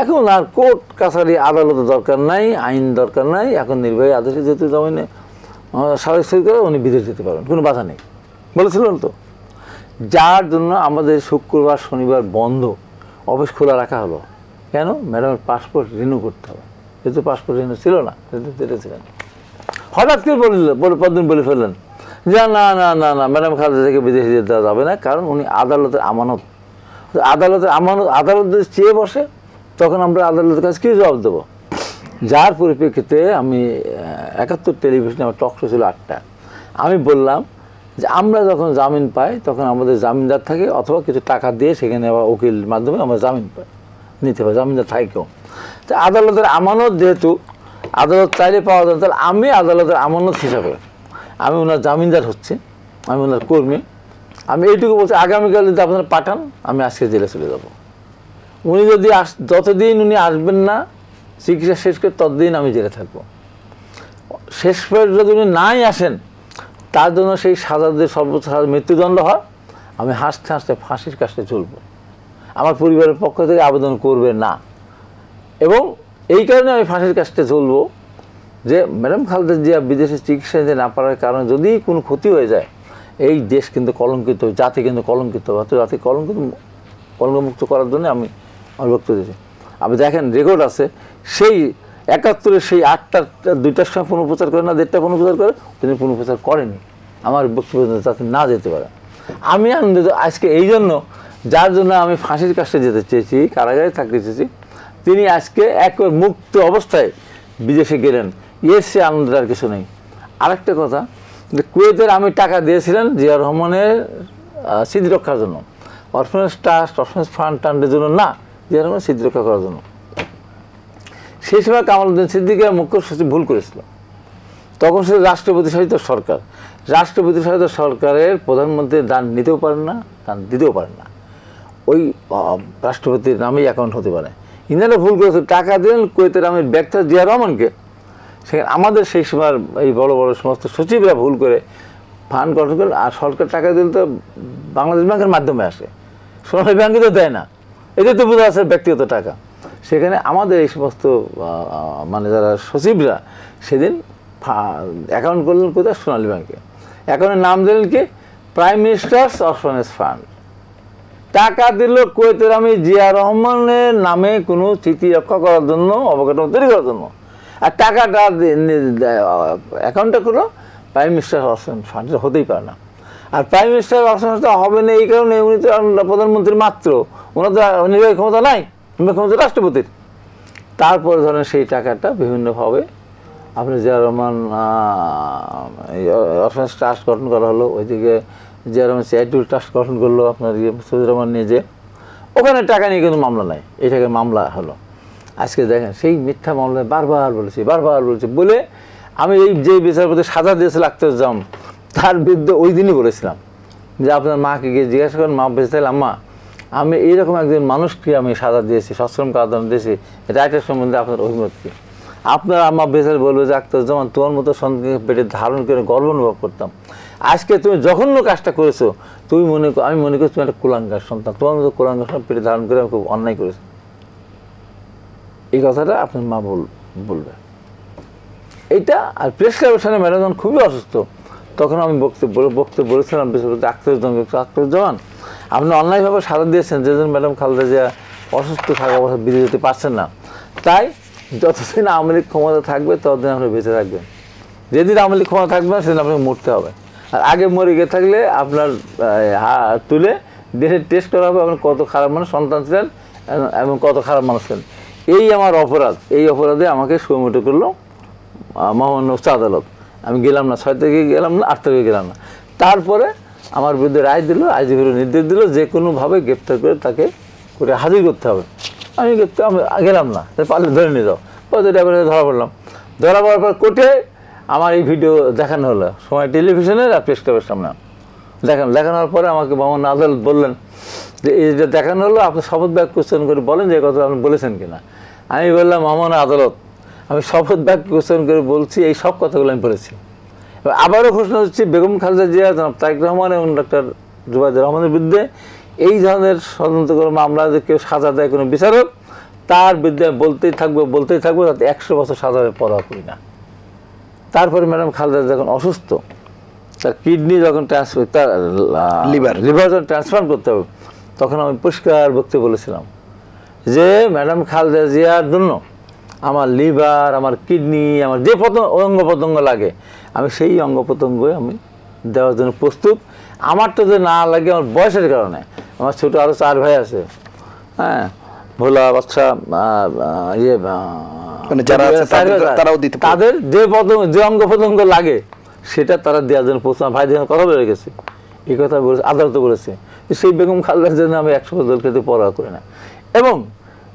Speaker 3: এখন আর কোর্ট কাছারি আদালতের দরকার নাই, আইন দরকার নাই, এখন নির্বাহী আদেশে যেহেতু জামিনে সাজা স্থগিত করে উনি বিদেশ যেতে পারেন, কোনো বাধা নেই বলেছিলেন তো। যার জন্য আমাদের শুক্রবার শনিবার বন্ধ, অফিস খোলা রাখা হলো। কেন? ম্যাডামের পাসপোর্ট রিনিউ করতে হবে, যেহেতু পাসপোর্ট রিনিউ ছিল না, ছিলেন। হঠাৎ করে পরদিন বলে ফেললেন যে না না না না, ম্যাডাম খালেদা থেকে বিদেশে যেতে দেওয়া যাবে না, কারণ উনি আদালতের আমানত। আদালত যদি চেয়ে বসে, তখন আমরা আদালতের কাছে কী জবাব দেবো? যার পরিপ্রেক্ষিতে আমি 71 টেলিভিশনে আমার টক শো ছিল 8টা, আমি বললাম যে আমরা যখন জামিন পাই তখন আমাদের জামিনদার থাকে, অথবা কিছু টাকা দিয়ে সেখানে আবার উকিল মাধ্যমে আমরা জামিন পাই, নিতে পারি, জামিনদার থাকেও। তো আদালতের আমানত যেহেতু আদালত চাইলে পাওয়া যায়, তাহলে আমি আদালতের আমানত হিসাবে আমি ওনার জামিনদার হচ্ছি, আমি ওনার কর্মী। আমি এইটুকু বলছি, আগামীকাল যদি আপনারা পাঠান, আমি আজকে জেলে চলে যাব। উনি যদি যতদিন উনি আসবেন না চিকিৎসা শেষ করে, ততদিন আমি জেলে থাকবো। শেষ পর্যন্ত যদি উনি নাই আসেন, তার জন্য সেই সাজা দিয়ে সর্বোচ্চ সাজা মৃত্যুদণ্ড হয়, আমি হাসতে হাসতে ফাঁসির কাছে চলব। আমার পরিবারের পক্ষ থেকে আবেদন করবে না। এবং এই কারণে আমি ফাঁসির কাছে চলবো যে ম্যাডাম খালেদা জিয়া বিদেশে চিকিৎসা নিতে না পারার কারণে যদি কোনো ক্ষতি হয়ে যায়, এই দেশ কিন্তু কলঙ্কিত, জাতি কিন্তু কলঙ্কিত, জাতি কলঙ্কমুক্ত করার জন্য আমি আমার বক্তব্য দিয়েছি। আপনি দেখেন, রেকর্ড আছে, সেই 71-এর সেই 8টার সময় পুনঃপ্রচার করে না, 1:30 পুনঃপ্রচার করে, তিনি পুনঃপ্রচার করেনি আমার বক্তব্য যাতে না যেতে পারে। আমি আনন্দিত আজকে এই জন্য, যার জন্য আমি ফাঁসির কাছে যেতে চেয়েছি, কারাগারে থাকতে চেয়েছি, তিনি আজকে একবার মুক্ত অবস্থায় বিদেশে গেলেন, এর সে আনন্দের আর কিছু নেই। আরেকটা কথা, যে কুয়েতের আমি টাকা দিয়েছিলেন জিয়া রহমানের স্মৃতি রক্ষার জন্য, অরফানেজ ট্রাস্ট, অরফানেজ ফান্ডের জন্য না, জিয়া রহমানের স্মৃতি রক্ষা করার জন্য। সেই সময় কামালউদ্দিন সিদ্দিকীর মুখ্য সচিব ভুল করেছিল। তখন সে রাষ্ট্রপতি শাসিত সরকার, রাষ্ট্রপতি শাসিত সরকারের প্রধানমন্ত্রী দান নিতেও পারেন না, দান দিতেও পারেন না। ওই রাষ্ট্রপতির নামেই অ্যাকাউন্ট হতে পারে। ইনারা ভুল করেছে, টাকা দিলেন কুয়েতের আমির ব্যাগটা জিয়া রহমানকে। সেখানে আমাদের সেই সময় এই বড় বড় সমস্ত সচিবরা ভুল করে ফান্ড গঠন করেন, আর সরকার টাকা দিলে তো বাংলাদেশ ব্যাংকের মাধ্যমে আসে, সোনালী ব্যাংকে তো দেয় না। এদের তো বোঝা আছে ব্যক্তিগত টাকা। সেখানে আমাদের এই সমস্ত মানে যারা সচিবরা সেদিন অ্যাকাউন্ট করলেন কোথায়? সোনালী ব্যাংকে। অ্যাকাউন্টের নাম দিলেন কি? Prime ministers orphanage fund. টাকা দিল কুয়েতের আমির জিয়া রহমানের নামে কোনো চিঠি রক্ষা করার জন্য, অবকাঠামো তৈরি করার জন্য। আর টাকাটা অ্যাকাউন্টটা করলো প্রাইম মিনিস্টার অরফানেজ ফান্ড। হতেই পারে না। আর প্রাইম মিনিস্টার অরফানেজ হবে না এই কারণে উনি তো প্রধানমন্ত্রী মাত্র, ওনার তো নির্বাহী ক্ষমতা নাই, নির্বাহী ক্ষমতা রাষ্ট্রপতির। তারপরে ধরেন সেই টাকাটা বিভিন্নভাবে আপনি জিয়া রহমান অরফানেজ ট্রাস্ট গঠন করা হলো, ওইদিকে জিয়া রহমান চ্যারিটেবল ট্রাস্ট গঠন করলো আপনার মুস্তাফিজুর রহমান নিয়ে, যে ওখানে টাকা নিয়ে কিন্তু মামলা নাই, এই টাকার মামলা হলো। আজকে দেখেন সেই মিথ্যা মামলায় বারবার বলেছি বলে আমি এই যে বিচারপতি সাজা দিয়েছিল আখতারুজ্জামান, তার বিরুদ্ধে ওই দিনই বলেছিলাম যে আপনার মাকে গিয়ে জিজ্ঞাসা করেন, মা বেঁচে থাকলে আম্মা আমি এইরকম একজন মানুষকে আমি সাজা দিয়েছি, সশ্রম কারাদণ্ড দিয়েছি, রাইটের সম্বন্ধে আপনার অভিমত কি? আপনার আম্মা বেঁচে বলবে যে আখতারুজ্জামান তোমার মতো সন্তানকে পেটে ধারণ করে গর্ব অনুভব করতাম, আজকে তুমি জঘন্য কাজটা করেছো, তুমি আমি মনে করি তুমি একটা কুলাঙ্গার সন্তান, তোমার মতো কুলাঙ্গার সন্তান পেটে ধারণ করে আমি খুব অন্যায় করেছি। এই কথাটা আপনার মা বলবে এইটা। আর প্রেস ক্লাবের সামনে ম্যাডাম যখন খুবই অসুস্থ, তখন আমি বক্তব্য বলেছিলাম বিচারপতি আখতারুজ্জামান আপনি অন্যায়ভাবে সাজা দিয়েছেন, যেদিন ম্যাডাম খালেদা জিয়া অসুস্থ থাকা অবস্থা বিদেশ যেতে পারছেন না, তাই যতদিন আওয়ামী লীগ ক্ষমতা থাকবে ততদিন আপনি বেঁচে থাকবেন, যেদিন আওয়ামী লীগ ক্ষমতা থাকবে না সেদিন আপনাকে মরতে হবে। আর আগে মরে গিয়ে থাকলে আপনার তুলে দেশের টেস্ট করা হবে আপনার কত খারাপ মানুষ সন্তান ছিলেন এবং কত খারাপ মানুষ ছিলেন। এই আমার অপরাধ, এই অপরাধে আমাকে সুমোটো করলো মহামান্য উচ্চ আদালত। আমি গেলাম না, 6 তারিখে গেলাম না, 8 তারিখে গেলাম না। তারপরে আমার বিরুদ্ধে রায় দিল, আইজিপির নির্দেশ দিল যে কোনোভাবে গ্রেপ্তার করে তাকে করে হাজির করতে হবে। আমি গেলাম না, পারলে ধরে নিয়ে যাও। পরে ধরা পড়লাম, ধরা পড়ার পর কোর্টে আমার এই ভিডিও দেখানো হলো, সময় টেলিভিশনের আর প্রেস ক্লাবের সামনে দেখানোর পরে আমাকে মহামান্য আদালত বললেন যে এই যেটা দেখানো হলো আপনি শপথ বাক্য কোশ্চেন করে বলেন যে কথা আপনি বলেছেন কিনা। আমি বললাম মহামান্য আদালত আমি শপথ বাক্য কোশ্চেন করে বলছি, এই সব কথাগুলো আমি বলেছি। আবারও ঘোষণা হচ্ছে বেগম খালেদা জিয়া, জনাব তারেক রহমান এবং ডক্টর জুবাইদুর রহমানের বিরুদ্ধে এই ধরনের ষড়যন্ত্র করে মামলা যে কেউ সাজা দেয় কোনো বিচারক, তার বিরুদ্ধে বলতেই থাকবো তাতে 100 বছর সাজা পরোয়া করি না। তারপরে ম্যাডাম খালেদা যখন অসুস্থ, তার কিডনি যখন ট্রান্সফার, তার লিভার যখন ট্রান্সফার করতে হবে, তখন আমি পরিষ্কার বক্তব্য বলেছিলাম যে ম্যাডাম খালেদা জিয়ার জন্য আমার লিভার, আমার কিডনি, আমার যে অঙ্গ প্রত্যঙ্গ লাগে আমি সেই অঙ্গ প্রত্যঙ্গই আমি দেওয়ার জন্য প্রস্তুত। আমারটা যদি না লাগে আমার বয়সের কারণে, আমার ছোটো আরও 4 ভাই আছে, হ্যাঁ, ভোলা বাচ্চা তাদের যে অঙ্গ প্রত্যঙ্গ লাগে সেটা তারা দেওয়ার জন্য প্রস্তুত। ভাই যখন কথা বলে গেছে, এই কথা বলেছে, আদালত বলেছে সেই বেগম খালেদার জন্য আমি 100 বছর খেতে পরোয়া করি না। এবং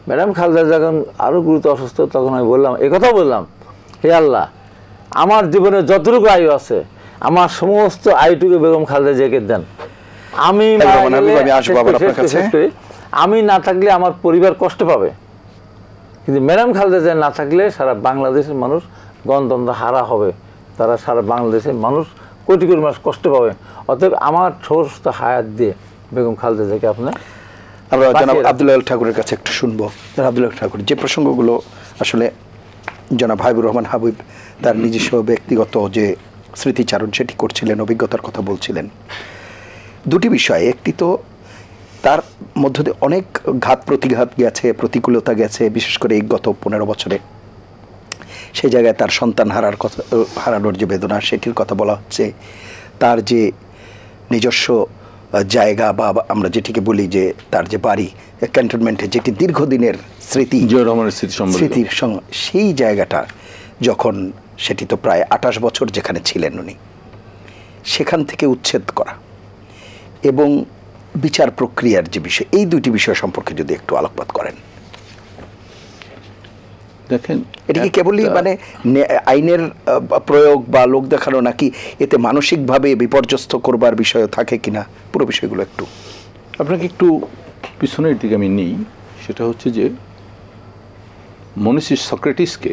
Speaker 3: ম্যাডাম খালেদা যখন আরও গুরুত্ব অসুস্থ, তখন আমি বললাম, একথাও বললাম, হে আল্লাহ আমার জীবনে যতটুকু আয়ু আছে আমার সমস্ত আয়ুটুকু বেগম খালেদা জিয়াকে দেন। আমি না থাকলে আমার পরিবার কষ্ট পাবে, কিন্তু ম্যাডাম খালেদা জিয়া না থাকলে সারা বাংলাদেশের মানুষ গণতন্ত্র হারা হবে, তারা সারা বাংলাদেশের মানুষ কোটি কোটি মানুষ কষ্ট পাবে। অতএব আমার সমস্ত হায়াত দিয়ে বেগম খালেদা জিয়াকে আপনার
Speaker 1: আমরা জনাব আব্দুল্লাহ ঠাকুরের কাছে একটু শুনবো। আব্দুল্লাহ ঠাকুর, যে প্রসঙ্গগুলো আসলে জনাব হাবিবুর রহমান হাবিব তার নিজস্ব ব্যক্তিগত যে স্মৃতিচারণ সেটি করছিলেন, অভিজ্ঞতার কথা বলছিলেন, দুটি বিষয়। একটি তো তার মধ্য দিয়ে অনেক ঘাত প্রতিঘাত গেছে, প্রতিকূলতা গেছে, বিশেষ করে এই গত 15 বছরে সেই জায়গায় তার সন্তান হারানোর যে বেদনা সেটির কথা বলা হচ্ছে, তার যে নিজস্ব জায়গা বা আমরা যেটিকে বলি যে তার যে বাড়ি ক্যান্টনমেন্টে, যেটি দীর্ঘদিনের স্মৃতির সঙ্গে সেই জায়গাটা যখন, সেটি তো প্রায় 28 বছর যেখানে ছিলেন উনি, সেখান থেকে উচ্ছেদ করা এবং বিচার প্রক্রিয়ার যে বিষয়, এই দুটি বিষয় সম্পর্কে যদি একটু আলোকপাত করেন।
Speaker 2: দেখেন
Speaker 1: এটা কি কেবলই মানে আইনের প্রয়োগ বা লোক দেখানো, নাকি এতে মানসিকভাবে বিপর্যস্ত করবার বিষয় থাকে কিনা, পুরো বিষয়গুলো একটু
Speaker 2: আপনাকে একটু পিছনের দিকে আমি নিই, সেটা হচ্ছে যে মনীষী সক্রেটিসকে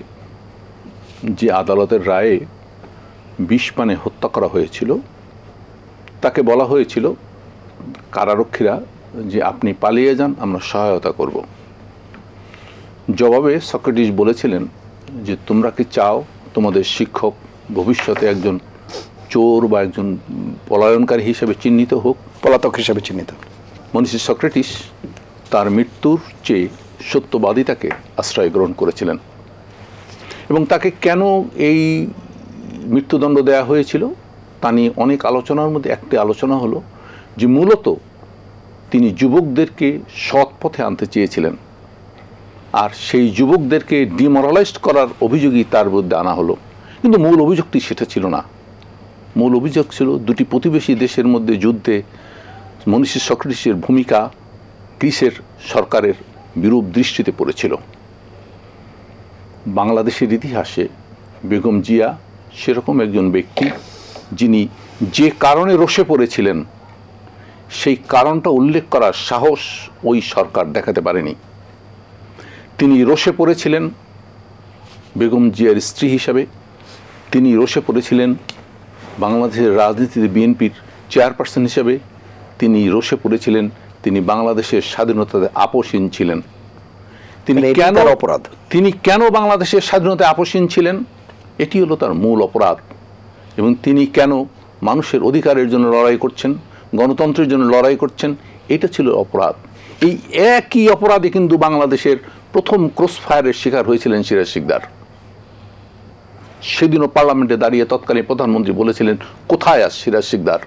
Speaker 2: যে আদালতের রায়ে বিষ পানে হত্যা করা হয়েছিল, তাকে বলা হয়েছিল কারারক্ষীরা যে আপনি পালিয়ে যান, আমরা সহায়তা করব। জবাবে সক্রেটিস বলেছিলেন যে তোমরা কি চাও তোমাদের শিক্ষক ভবিষ্যতে একজন চোর বা একজন পলায়নকারী হিসেবে চিহ্নিত হোক,
Speaker 1: পলাতক হিসেবে চিহ্নিত?
Speaker 2: মনীষী সক্রেটিস তার মৃত্যুর চেয়ে সত্যবাদিতাকে আশ্রয় গ্রহণ করেছিলেন। এবং তাকে কেন এই মৃত্যুদণ্ড দেয়া হয়েছিল তা নিয়ে অনেক আলোচনার মধ্যে একটি আলোচনা হলো যে মূলত তিনি যুবকদেরকে সৎ পথে আনতে চেয়েছিলেন, আর সেই যুবকদেরকে ডিমোরালাইজড করার অভিযোগই তার বিরুদ্ধে আনা হলো। কিন্তু মূল অভিযোগটি সেটা ছিল না। মূল অভিযোগ ছিল দুটি প্রতিবেশী দেশের মধ্যে যুদ্ধে মনীষী সক্রেটিসের ভূমিকা গ্রিসের সরকারের বিরূপ দৃষ্টিতে পড়েছিল। বাংলাদেশের ইতিহাসে বেগম জিয়া সেরকম একজন ব্যক্তি যিনি যে কারণে রোষে পড়েছিলেন সেই কারণটা উল্লেখ করার সাহস ওই সরকার দেখাতে পারেনি। তিনি রোষে পড়েছিলেন বেগম জিয়ার স্ত্রী হিসাবে, তিনি রোষে পড়েছিলেন বাংলাদেশের রাজনীতিতে বিএনপির চেয়ারপারসন হিসাবে, তিনি রোষে পড়েছিলেন তিনি বাংলাদেশের স্বাধীনতাতে আপোষহীন ছিলেন। তিনি কেন বাংলাদেশের স্বাধীনতায় আপোষহীন ছিলেন এটি হলো তার মূল অপরাধ। এবং তিনি কেন মানুষের অধিকারের জন্য লড়াই করছেন, গণতন্ত্রের জন্য লড়াই করছেন, এটা ছিল অপরাধ। এই একই অপরাধে কিন্তু বাংলাদেশের প্রথম ক্রসফায়ারের শিকার হয়েছিলেন সিরাজ শিকদার। সেদিনও পার্লামেন্টে দাঁড়িয়ে তৎকালীন প্রধানমন্ত্রী বলেছিলেন কোথায় আস সিরাজ শিকদার।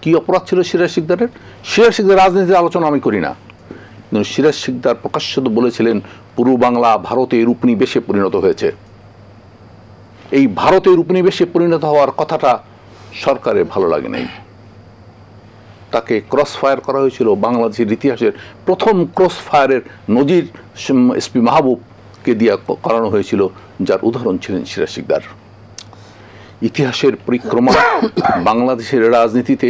Speaker 2: কি অপরাধ ছিল সিরাজ শিকদারের? সিরাজ শিকদার রাজনীতির আলোচনা আমি করি না, কিন্তু সিরাজ শিকদার প্রকাশ্যত বলেছিলেন পূর্ব বাংলা ভারতের উপনিবেশে পরিণত হয়েছে। এই ভারতের উপনিবেশে পরিণত হওয়ার কথাটা সরকারের ভালো লাগে নাই। তাকে ক্রসফায়ার করা হয়েছিল। বাংলাদেশের ইতিহাসের প্রথম ক্রসফায়ারের নজির এসপি মাহবুবকে দিয়ে করানো হয়েছিল, যার উদাহরণ ছিলেন সিরাজ শিকদার। ইতিহাসের পরিক্রমা বাংলাদেশের রাজনীতিতে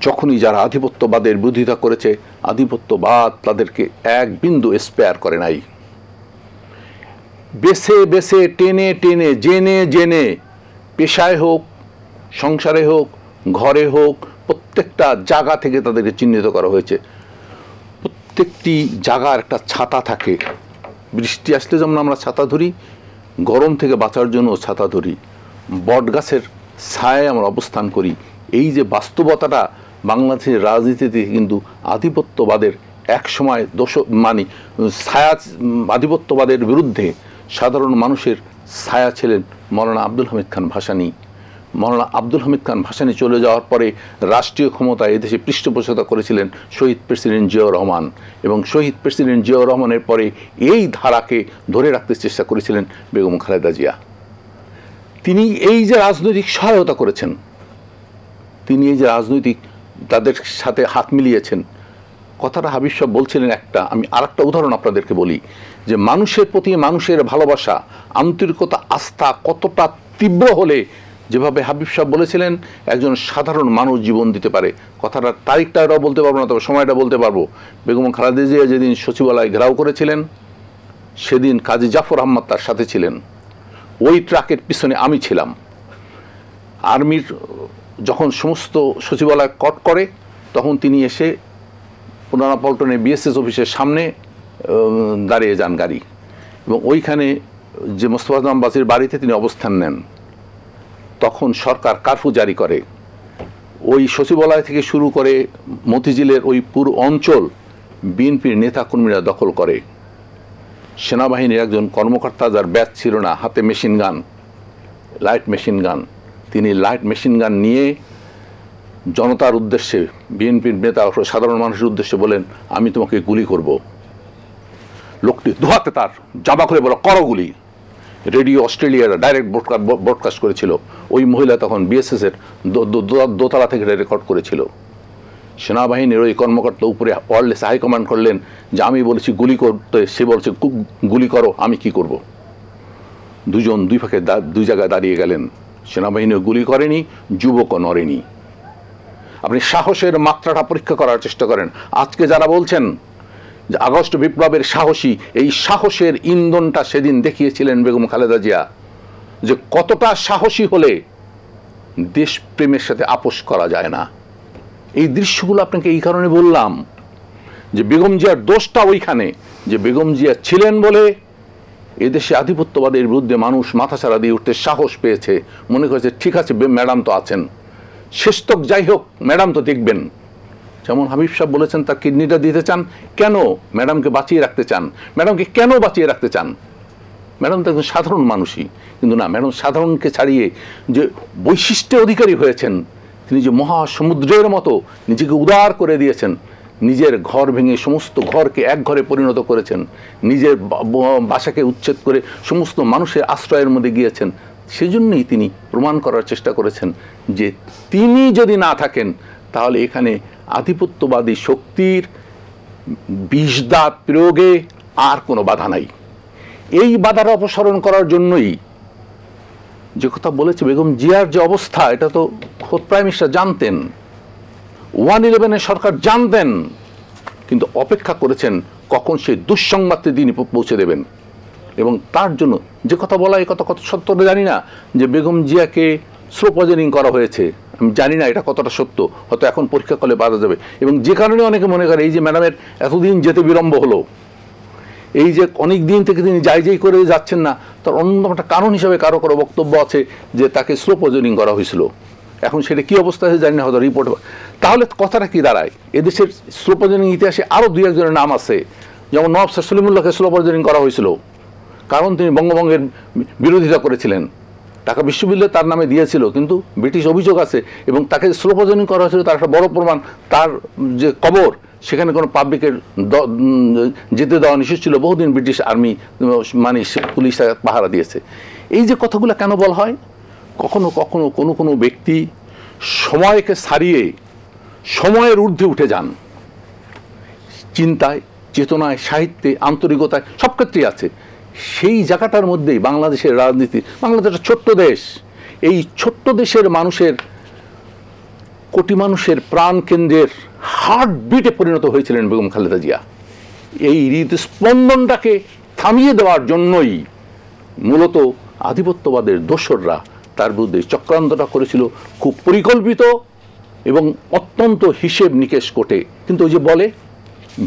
Speaker 2: যখনই যারা আধিপত্যবাদের বিরোধিতা করেছে, আধিপত্যবাদ তাদেরকে এক বিন্দু স্পেয়ার করে নাই। বেছে বেছে, টেনে টেনে, জেনে জেনে, পেশায় হোক, সংসারে হোক, ঘরে হোক, প্রত্যেকটা জায়গা থেকে তাদেরকে চিহ্নিত করা হয়েছে। প্রত্যেকটি জায়গার একটা ছাতা থাকে। বৃষ্টি আসলে যেমন আমরা ছাতা ধরি, গরম থেকে বাঁচার জন্য ছাতা ধরি, বট গাছের ছায়ায় আমরা অবস্থান করি। এই যে বাস্তবতাটা বাংলাদেশের রাজনীতিতে কিন্তু আধিপত্যবাদের এক সময় ছায়া, আধিপত্যবাদের বিরুদ্ধে সাধারণ মানুষের ছায়া ছিলেন মৌলানা আব্দুল হামিদ খান ভাসানী। মৌলানা আব্দুল হামিদ খান ভাসানী চলে যাওয়ার পরে রাষ্ট্রীয় ক্ষমতা এদেশে পৃষ্ঠপোষকতা করেছিলেন শহীদ প্রেসিডেন্ট জিয়াউর রহমান, এবং শহীদ প্রেসিডেন্ট জিয়াউর রহমানের পরে এই ধারাকে ধরে রাখতে চেষ্টা করেছিলেন বেগম খালেদা জিয়া। তিনি এই যে রাজনৈতিক সহায়তা করেছেন, তিনি এই যে রাজনৈতিক তাদের সাথে হাত মিলিয়েছেন, কথাটা হাবিব সাহেব বলছিলেন একটা, আমি আরেকটা উদাহরণ আপনাদেরকে বলি যে মানুষের প্রতি মানুষের ভালোবাসা, আন্তরিকতা, আস্থা কতটা তীব্র হলে যেভাবে হাবিব সাহেব বলেছিলেন একজন সাধারণ মানুষ জীবন দিতে পারে। কথাটার তারিখটা এটাও বলতে পারবো না, তবে সময়টা বলতে পারবো। বেগম খালেদা জিয়া যেদিন সচিবালয় ঘেরাও করেছিলেন সেদিন কাজী জাফর আহমদ তার সাথে ছিলেন। ওই ট্রাকের পিছনে আমি ছিলাম। আর্মির যখন সমস্ত সচিবালয় কট করে তখন তিনি এসে পুরানা পল্টনে বিএসএস অফিসের সামনে দাঁড়িয়ে যান গাড়ি, এবং ওইখানে যে মোস্তফা বাজির বাড়িতে তিনি অবস্থান নেন। তখন সরকার কারফিউ জারি করে। ওই সচিবালয় থেকে শুরু করে মতিঝিলের ওই পুরো অঞ্চল বিএনপির নেতাকর্মীরা দখল করে। সেনাবাহিনীর একজন কর্মকর্তা, যার ব্যাচ ছিল না, হাতে machine gun, light machine gun, তিনি লাইট মেশিন গান নিয়ে জনতার উদ্দেশ্যে, বিএনপির নেতা সাধারণ মানুষের উদ্দেশ্যে বলেন আমি তোমাকে গুলি করব। লোকটি দুহাতে তার জামা খুলে বলো করো গুলি। রেডিও অস্ট্রেলিয়ার ডাইরেক্ট ব্রডকাস্ট করেছিল। ওই মহিলা তখন বিএসএসের দোতলা থেকে রেকর্ড করেছিল। সেনাবাহিনীর ওই কর্মকর্তা উপরে ওয়ারলেস হাইকমান্ড করলেন যে আমি বলেছি গুলি করতে, সে বলছে গুলি করো, আমি কি করব। দুজন দুই ফাঁকে দুই জায়গায় দাঁড়িয়ে গেলেন। সেনাবাহিনীও গুলি করেনি, যুবকও নড়েনি। আপনি সাহসের মাত্রাটা পরীক্ষা করার চেষ্টা করেন। আজকে যারা বলছেন যে আগস্ট বিপ্লবের সাহসী, এই সাহসের ইন্ধনটা সেদিন দেখিয়েছিলেন বেগম খালেদা জিয়া, যে কতটা সাহসী হলে দেশপ্রেমের সাথে আপোষ করা যায় না। এই দৃশ্যগুলো আপনাকে এই কারণে বললাম যে বেগম জিয়ার দোষটা ওইখানে, যে বেগম জিয়া ছিলেন বলে এদেশে আধিপত্যবাদের বিরুদ্ধে মানুষ মাথাছাড়া দিয়ে উঠতে সাহস পেয়েছে, মনে করেছে ঠিক আছে ম্যাডাম তো আছেন, শেষ তক যাই হোক ম্যাডাম তো দেখবেন। যেমন হাবিব সাহেব বলেছেন তার কিডনিটা দিতে চান, কেন? ম্যাডামকে বাঁচিয়ে রাখতে চান। ম্যাডামকে কেন বাঁচিয়ে রাখতে চান? ম্যাডাম তো একজন সাধারণ মানুষই, কিন্তু না, ম্যাডাম সাধারণকে ছাড়িয়ে যে বৈশিষ্ট্যের অধিকারী হয়েছেন, তিনি যে মহাসমুদ্রের মতো নিজেকে উদার করে দিয়েছেন, নিজের ঘর ভেঙে সমস্ত ঘরকে এক ঘরে পরিণত করেছেন, নিজের বাসাকে উচ্ছেদ করে সমস্ত মানুষের আশ্রয়ের মধ্যে গিয়েছেন। সেজন্যই তিনি প্রমাণ করার চেষ্টা করেছেন যে তিনি যদি না থাকেন তাহলে এখানে আধিপত্যবাদী শক্তির বিষদাঁত প্রয়োগে আর কোনো বাধা নাই। এই বাধার অপসারণ করার জন্যই যে কথা বলেছে বেগম জিয়ার যে অবস্থা, এটা তো খোদ প্রাইম মিনিস্টার জানতেন, 111 সরকার জানতেন, কিন্তু অপেক্ষা করেছেন কখন সেই দুঃসংবাদটি তিনি পৌঁছে দেবেন। এবং তার জন্য যে কথা বলা, এই কথা কত সত্য জানি না, যে বেগম জিয়াকে স্লো পয়জনিং করা হয়েছে, আমি জানি না এটা কতটা সত্য, হয়তো এখন পরীক্ষা করলে পাওয়া যাবে। এবং যে কারণে অনেকে মনে করে এই যে ম্যাডামের এতদিন যেতে বিলম্ব হলো, এই যে অনেক দিন থেকে তিনি যাই করে যাচ্ছেন না, তার অন্যতম একটা কারণ হিসাবে কারো কারো বক্তব্য আছে যে তাকে স্লো পয়জনিং করা হয়েছিল। এখন সেটা কী অবস্থা হয়েছে জানি না, হয়তো রিপোর্ট। তাহলে কথাটা কি দাঁড়ায়? এদেশের স্লো পয়জনিং ইতিহাসে আরও 2-1 জনের নাম আছে, যেমন নওয়াব স্যার সলিমুল্লাহকে স্লো পয়জনিং করা হয়েছিল, কারণ তিনি বঙ্গভঙ্গের বিরোধিতা করেছিলেন। ঢাকা বিশ্ববিদ্যালয় তার নামে দিয়েছিল, কিন্তু ব্রিটিশ অভিযোগ আছে এবং তাকে স্লো পয়জনিং করা হয়েছিল। তার একটা বড় প্রমাণ, তার যে কবর, সেখানে কোনো পাবলিকের যেতে দেওয়া নিষেধ ছিল, বহুদিন ব্রিটিশ আর্মি মানে পুলিশ পাহারা দিয়েছে। এই যে কথাগুলো কেন বলা হয়? কখনো কখনো কোনো কোনো ব্যক্তি সময়কে ছাড়িয়ে সময়ের ঊর্ধ্বে উঠে যান, চিন্তায়, চেতনায়, সাহিত্যে, আন্তরিকতায়, সব ক্ষেত্রেই আছে। সেই জায়গাটার মধ্যেই বাংলাদেশের রাজনীতি, বাংলাদেশ একটা ছোট্ট দেশ, এই ছোট্ট দেশের মানুষের, কোটি মানুষের প্রাণ কেন্দ্রের হার্টবিটে পরিণত হয়েছিলেন বেগম খালেদা জিয়া। এই হৃদস্পন্দনটাকে থামিয়ে দেওয়ার জন্যই মূলত আধিপত্যবাদের দোসররা তার বিরুদ্ধে চক্রান্তটা করেছিল, খুব পরিকল্পিত এবং অত্যন্ত হিসেব নিকেশ কোটে। কিন্তু ওই যে বলে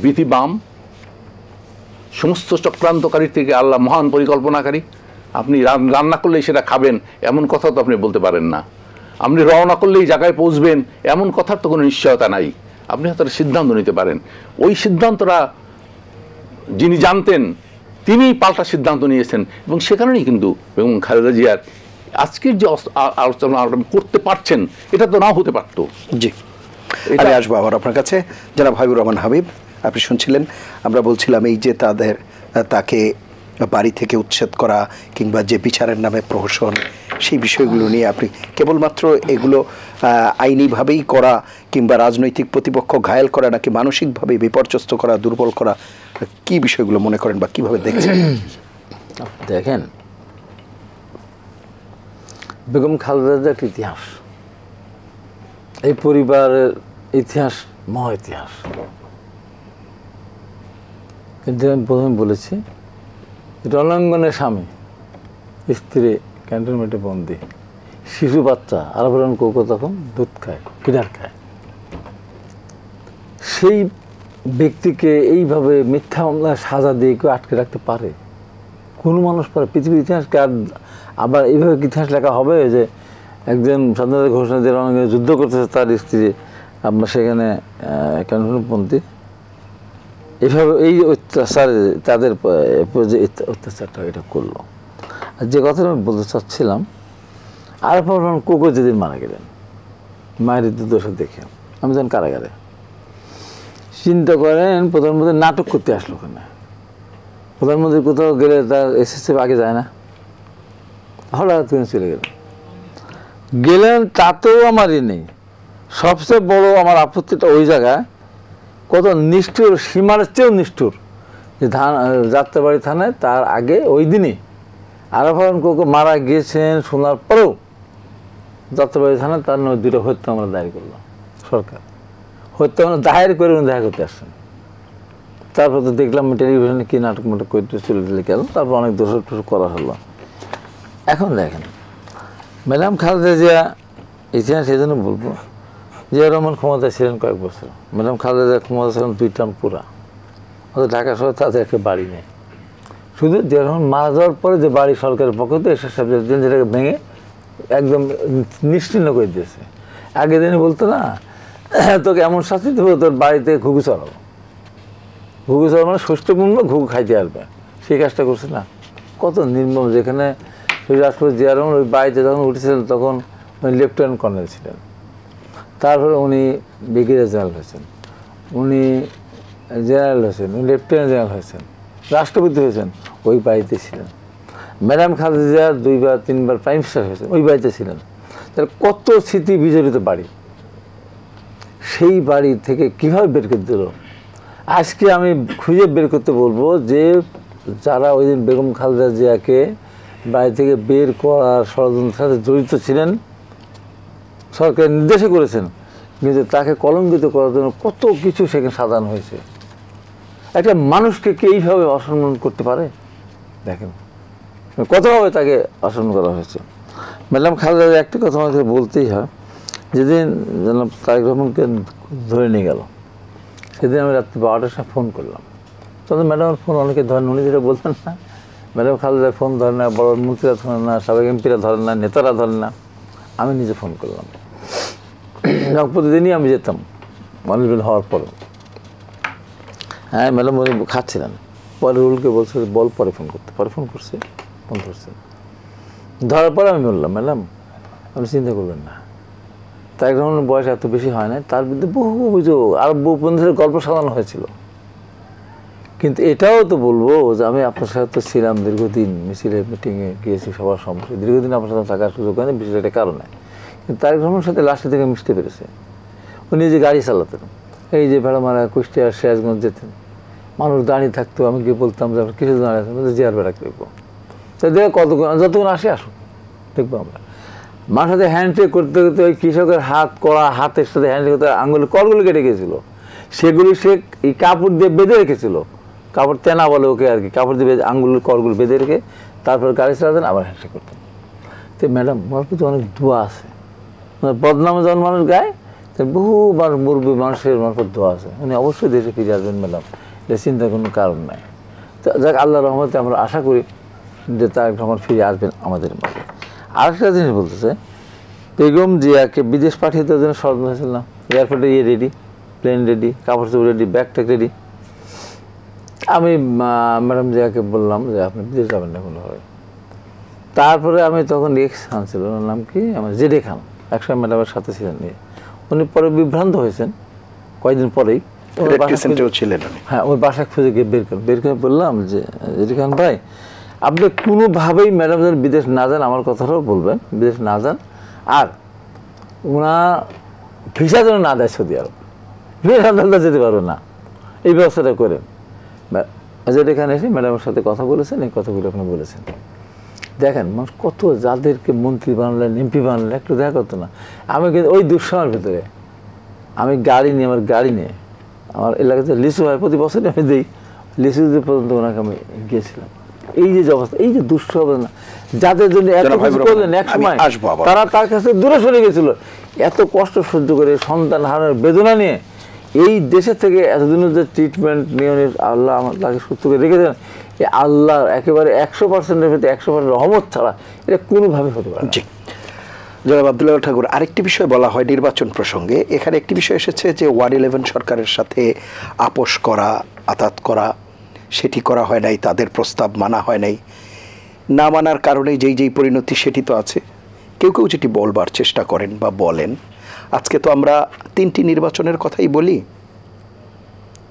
Speaker 2: বিধি বাম, সমস্ত চক্রান্তকারীর থেকে আল্লাহ মহান পরিকল্পনাকারী। আপনি রান্না করলেই সেটা খাবেন এমন কথা তো আপনি বলতে পারেন না। আপনি রওনা করলেই জায়গায় পৌঁছবেন এমন কথার তো কোনো নিশ্চয়তা নাই। আপনি হয়তো সিদ্ধান্ত নিতে পারেন, ওই সিদ্ধান্তটা যিনি জানতেন তিনি পাল্টা সিদ্ধান্ত নিয়েছেন। এবং সে কারণেই কিন্তু বেগম খালেদা জিয়ার আজকের যে আলোচনা করতে পারছেন, এটা তো নাও হতে পারতো।
Speaker 1: জি, আমি আসবো আবার আপনার কাছে। জনাব হাবিবুর রহমান হাবিব, আপনি শুনছিলেন, আমরা বলছিলাম এই যে তাকে বাড়ি থেকে উচ্ছেদ করা কিংবা যে বিচারের নামে প্রহসন, সেই বিষয়গুলো নিয়ে আপনি কেবলমাত্র এগুলো আইনিভাবেই করা কিংবা রাজনৈতিক প্রতিপক্ষ ঘায়েল করা নাকি মানসিকভাবে বিপর্যস্ত করা, দুর্বল করা, কি বিষয়গুলো মনে করেন বা কিভাবে দেখছেন?
Speaker 3: দেখেন, বেগম খালেদার একটা ইতিহাস, এই পরিবারের ইতিহাস মহা ইতিহাস। কিন্তু আমি প্রথমে বলেছি রণাঙ্গনের স্বামী, স্ত্রী ক্যান্টনমেন্টে বন্দি, শিশু বাচ্চা আরবরান কোকো তখন দুধ খায়, কিনার খায়। সেই ব্যক্তিকে এইভাবে মিথ্যা মামলায় সাজা দিয়ে কেউ আটকে রাখতে পারে? কোনো মানুষ পারে? পৃথিবীর ইতিহাসকে আর আবার এইভাবে ইতিহাস লেখা হবে যে একজন স্বাধীনতা ঘোষণা দিয়ে রণাঙ্গনে যুদ্ধ করতেছে তার স্ত্রী, আমরা সেখানে ক্যান্টনমেন্টপন্থী, এভাবে এই অত্যাচার, তাদের যে অত্যাচারটা এটা করলো। আর যে কথাটা আমি বলতে চাচ্ছিলাম, আরফান কোকো যেদিন মারা গেলেন মায়ের দোষে দেখে, আমি যখন কারাগারে, চিন্তা করেন প্রধানমন্ত্রী নাটক করতে আসলো ওখানে। প্রধানমন্ত্রী কোথাও গেলে তার এসএসএফ আগে যায় না, হঠাৎ করে চলে গেলেন, তাতেও আমারই নেই। সবচেয়ে বড় আমার আপত্তিটা ওই জায়গায় কত নিষ্ঠুর, সীমার চেয়েও নিষ্ঠুর, যে যাত্রাবাড়ি থানায় তার আগে ওই দিনই আরফান কোকো মারা গিয়েছেন শোনার পরেও যাত্রাবাড়ি থানায় তার 2টা হত্যা মামলা দায়ের করলাম। সরকার হত্যা মামলা দায়ের করে উনি দেখা করতে আসছেন। তারপর তো দেখলাম টেলিভিশনে কি নাটক মাটক করতে চলে দিলে কেন, তারপর অনেক দোষক টোষক করা হলো। এখন দেখেন ম্যাডাম খালেদা জিয়া ইতিহাস সেই জন্য বলবো, জিয়া রহমান ক্ষমতায় ছিলেন কয়েক বছর, ম্যাডাম খালেদা জিয়া ক্ষমতা ছিলেন 2 টার্ম পুরা। অর্থাৎ ঢাকা শহরে তাদের একটা বাড়ি নেই, শুধু জিয়া রহমান মারা যাওয়ার পরে যে বাড়ি সরকারের পক্ষ থেকে এসে সব যেটাকে ভেঙে একদম নিশ্চিহ্ন করে দিয়েছে। আগে দিনে বলতো না, তোকে এমন শাস্তি দেবো তোর বাড়িতে ঘুঘু চড়াবো, ঘুঘু চড়াবো মানে ষষ্ঠ পূর্ণ ঘুঘু খাইতে আসবে, সেই কাজটা করছে না। কত নির্মম। যেখানে রাষ্ট্রপতি জিয়া রহমান ওই বাড়িতে যখন উঠেছিলেন তখন উনি লেফটেন্যান্ট কর্নেল ছিলেন, তারপরে উনি ব্রিগেডিয়ার জেনারেল হয়েছেন, উনি জেনারেল হয়েছেন, উনি লেফটেন্যান্ট জেনারেল হয়েছেন, রাষ্ট্রপতি হয়েছেন, ওই বাড়িতে ছিলেন। ম্যাডাম খালেদা জিয়া 2 বার 3 বার প্রাইম মিনিস্টার হয়েছেন, ওই বাড়িতে ছিলেন। তাহলে কত স্মৃতি বিজড়িত বাড়ি, সেই বাড়ি থেকে কীভাবে বের করে দিল। আজকে আমি খুঁজে বের করতে বলবো যে যারা ওই দিন বেগম খালেদা জিয়াকে বাড়ি থেকে বের করার ষড়যন্ত্রের সাথে জড়িত ছিলেন, সরকারের নির্দেশে করেছেন, কিন্তু তাকে কলঙ্কিত করার জন্য কত কিছু সেখানে সাজানো হয়েছে। একটা মানুষকে কে এইভাবে অসম্মান করতে পারে? দেখেন কতভাবে তাকে অসম্মান করা হয়েছে। ম্যাডাম খালেদা জিয়া একটা কথা আমাকে বলতেই হয়, যেদিন জনাব তারেক রহমানকে ধরে নিয়ে গেল সেদিন আমি রাত্রি 12টার সময় ফোন করলাম, তখন ম্যাডামের ফোন অনেকে ধরেন, উনি যেটা বলতেন না, ম্যাডাম খালেদা ফোন ধরে না, বড় মন্ত্রীরা ধরেন না, সাবেক এমপিরা ধরেন না, নেতারা ধরেন না, আমি নিজে ফোন করলাম। এবং প্রতিদিনই আমি যেতাম মানুষজন হওয়ার পরেও। হ্যাঁ ম্যাডাম উনি খাচ্ছিলেন, পরে রুলকে বলছে বল পরে ফোন করতে, পরে ফোন করছে, ফোন করছে। ধরার পরে আমি বললাম, ম্যাডাম আপনি চিন্তা করবেন না, তারেক রহমানের বয়স এত বেশি হয় না, তার বিরুদ্ধে বহু অভিযোগ আর বহু বন্ধুদের গল্প সাজানো হয়েছিল, কিন্তু এটাও তো বলবো যে আমি আপনার সাথে তো ছিলাম দীর্ঘদিন, মিছিলে মিটিংয়ে গিয়েছি, সবার সম্পর্কে দীর্ঘদিন আপনার সাথে থাকার সুযোগ হয়নি বিশেষ একটা কারণে, কিন্তু তারেক রহমানের সাথে লাস্টের থেকে মিশতে পেরেছে। উনি যে গাড়ি চালাতেন, এই যে ভেড়ামারা, কুষ্টিয়া, সিরাজগঞ্জ যেতেন, মানুষ দাঁড়িয়ে থাকতো, আমি গিয়ে বলতাম যে আমরা কিছু দাঁড়িয়ে থাকবো, জিয়ার বেড়া দেখবো, তাই দেখো কতক্ষণ, যতক্ষণ আসে আসুক দেখবো আমরা। মানুষের সাথে হ্যান্ডশেক করতে করতে ওই কৃষকের হাত করা, হাতের সাথে হ্যান্ডশেক করতে আঙুলের করগুলো কেটে গেছিলো, সেগুলি সে এই কাপড় দিয়ে বেঁধে রেখেছিল, কাপড় তেনা বলে ওকে আর কি, কাপড় দিয়ে আঙুলের করগুলো বেঁধে রেখে তারপর গাড়ি চালাতেন, আবার হ্যান্ডশেক করতেন। তো ম্যাডাম আমার প্রতি অনেক দোয়া আছে, বদনামে যখন মানুষ গায় বহুবার মুরব্বী মানুষের মারফত দোয়া আছে, উনি অবশ্যই দেশে ফিরে আসবেন ম্যাডাম, এটা চিন্তার কোনো কারণ নাই। তো যাক আল্লাহ রহমতে আমরা আশা করি যে তারেক রহমান ফিরে আসবেন আমাদের মাঝে। আরেকটা জিনিস বলতেছে, বেগম জিয়াকে বিদেশ পাঠিয়ে দেওয়ার জন্য ষড়যন্ত্র হয়েছিল না, এয়ারপোর্টে ইয়ে রেডি, প্লেন রেডি, কাপড় চোপড় রেডি, ব্যাগ ট্যাগ রেডি। আমি ম্যাডাম জিয়াকে বললাম যে আপনি বিদেশ যাবেন না কোনোভাবে। তারপরে আমি তখন এক্স খান ছিল, ওনার নাম কি, আমার জেডে খান, একসময় ম্যাডামের সাথে ছিলেন, নিয়ে উনি পরে বিভ্রান্ত হয়েছেন কয়েকদিন পরেই, হ্যাঁ ওই বাসায় খুঁজে গিয়ে বের করে বললাম যে জেডে খান ভাই আপনি কোনোভাবেই ম্যাডাম যেন বিদেশ না যান, আমার কথাটাও বলবেন বিদেশ না যান, আর ওনার ভিসা যেন না দেয় সৌদি আরব, ভিসা যেতে পারবে না, এই ব্যবস্থাটা করেন। জেডে খান এসে ম্যাডামের সাথে কথা বলেছেন, এই কথাগুলো আপনি বলেছেন। দেখেন মানুষ কত যাদেরকে মন্ত্রী বানালেন, এমপি বানালেন, একটু দেখা করতো না। আমি কিন্তু ওই দুঃসময়ের ভিতরে আমি গাড়ি নিয়ে, আমার গাড়ি নিয়ে আমার এলাকাতে লিচু হয় প্রতি বছরই আমি দিই, লিচু দিতে পর্যন্ত ওনাকে আমি গিয়েছিলাম। এই যে অবস্থা, এই যে দুঃস্থ হবে না, যাদের জন্য এত কিছু করলেন এক সময়, তারা তার কাছে দূরে সরে গেছিল, এত কষ্ট সহ্য করে সন্তান হারানোর বেদনা নিয়ে এই দেশের থেকে এতদিনের যে ট্রিটমেন্ট নিয়ে আল্লাহ আমার তাকে সুস্থ করে রেখেছেন, এই আল্লাহ একেবারে 100%-এর ভিতরে 100% রহমত ছাড়া এটা কোনোভাবে হতে পারে না।
Speaker 1: জনাব আব্দুল্লাহ ঠাকুর, আরেকটি বিষয় বলা হয় নির্বাচন প্রসঙ্গে, এখানে একটি বিষয় এসেছে যে 111 সরকারের সাথে আপোষ করা, আতাত করা, সেটি করা হয় নাই, তাদের প্রস্তাব মানা হয় নাই, না মানার কারণে যেই পরিণতি সেটি তো আছে। কেউ কেউ যেটি বলবার চেষ্টা করেন বা বলেন, আজকে তো আমরা 3টি নির্বাচনের কথাই বলি,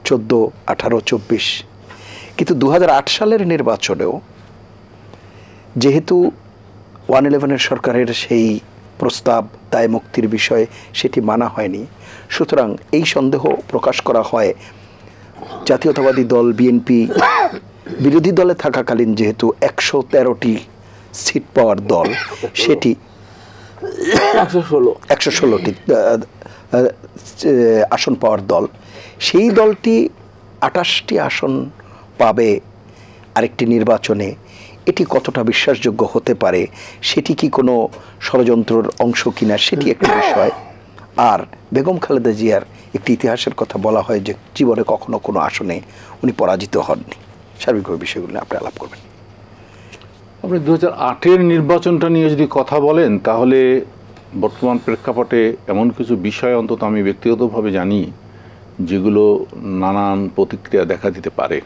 Speaker 1: 14, 18, 24, কিন্তু 2008 সালের নির্বাচনেও যেহেতু 111 সরকারের সেই প্রস্তাব দায় মুক্তির বিষয়ে সেটি মানা হয়নি, সুতরাং এই সন্দেহ প্রকাশ করা হয় জাতীয়তাবাদী দল বিএনপি বিরোধী দলে থাকাকালীন যেহেতু 113টি সিট পাওয়ার দল, সেটি 116টি আসন পাওয়ার দল, সেই দলটি 28টি আসন পাবে আরেকটি নির্বাচনে, এটি কতটা বিশ্বাসযোগ্য হতে পারে, সেটি কি কোনো ষড়যন্ত্রের অংশ কিনা, সেটি একটি বিষয়। আর বেগম খালেদা জিয়ার একটি ইতিহাসের কথা বলা হয় যে জীবনে কখনো কোনো আসনে উনি পরাজিত হননি। সার্বিকভাবে বিষয়গুলো নিয়ে আপনি আলাপ করবেন।
Speaker 2: আপনি 2008-এর নির্বাচনটা নিয়ে যদি কথা বলেন, তাহলে বর্তমান প্রেক্ষাপটে এমন কিছু বিষয় অন্তত আমি ব্যক্তিগতভাবে জানি যেগুলো নানান প্রতিক্রিয়া দেখা দিতে পারে।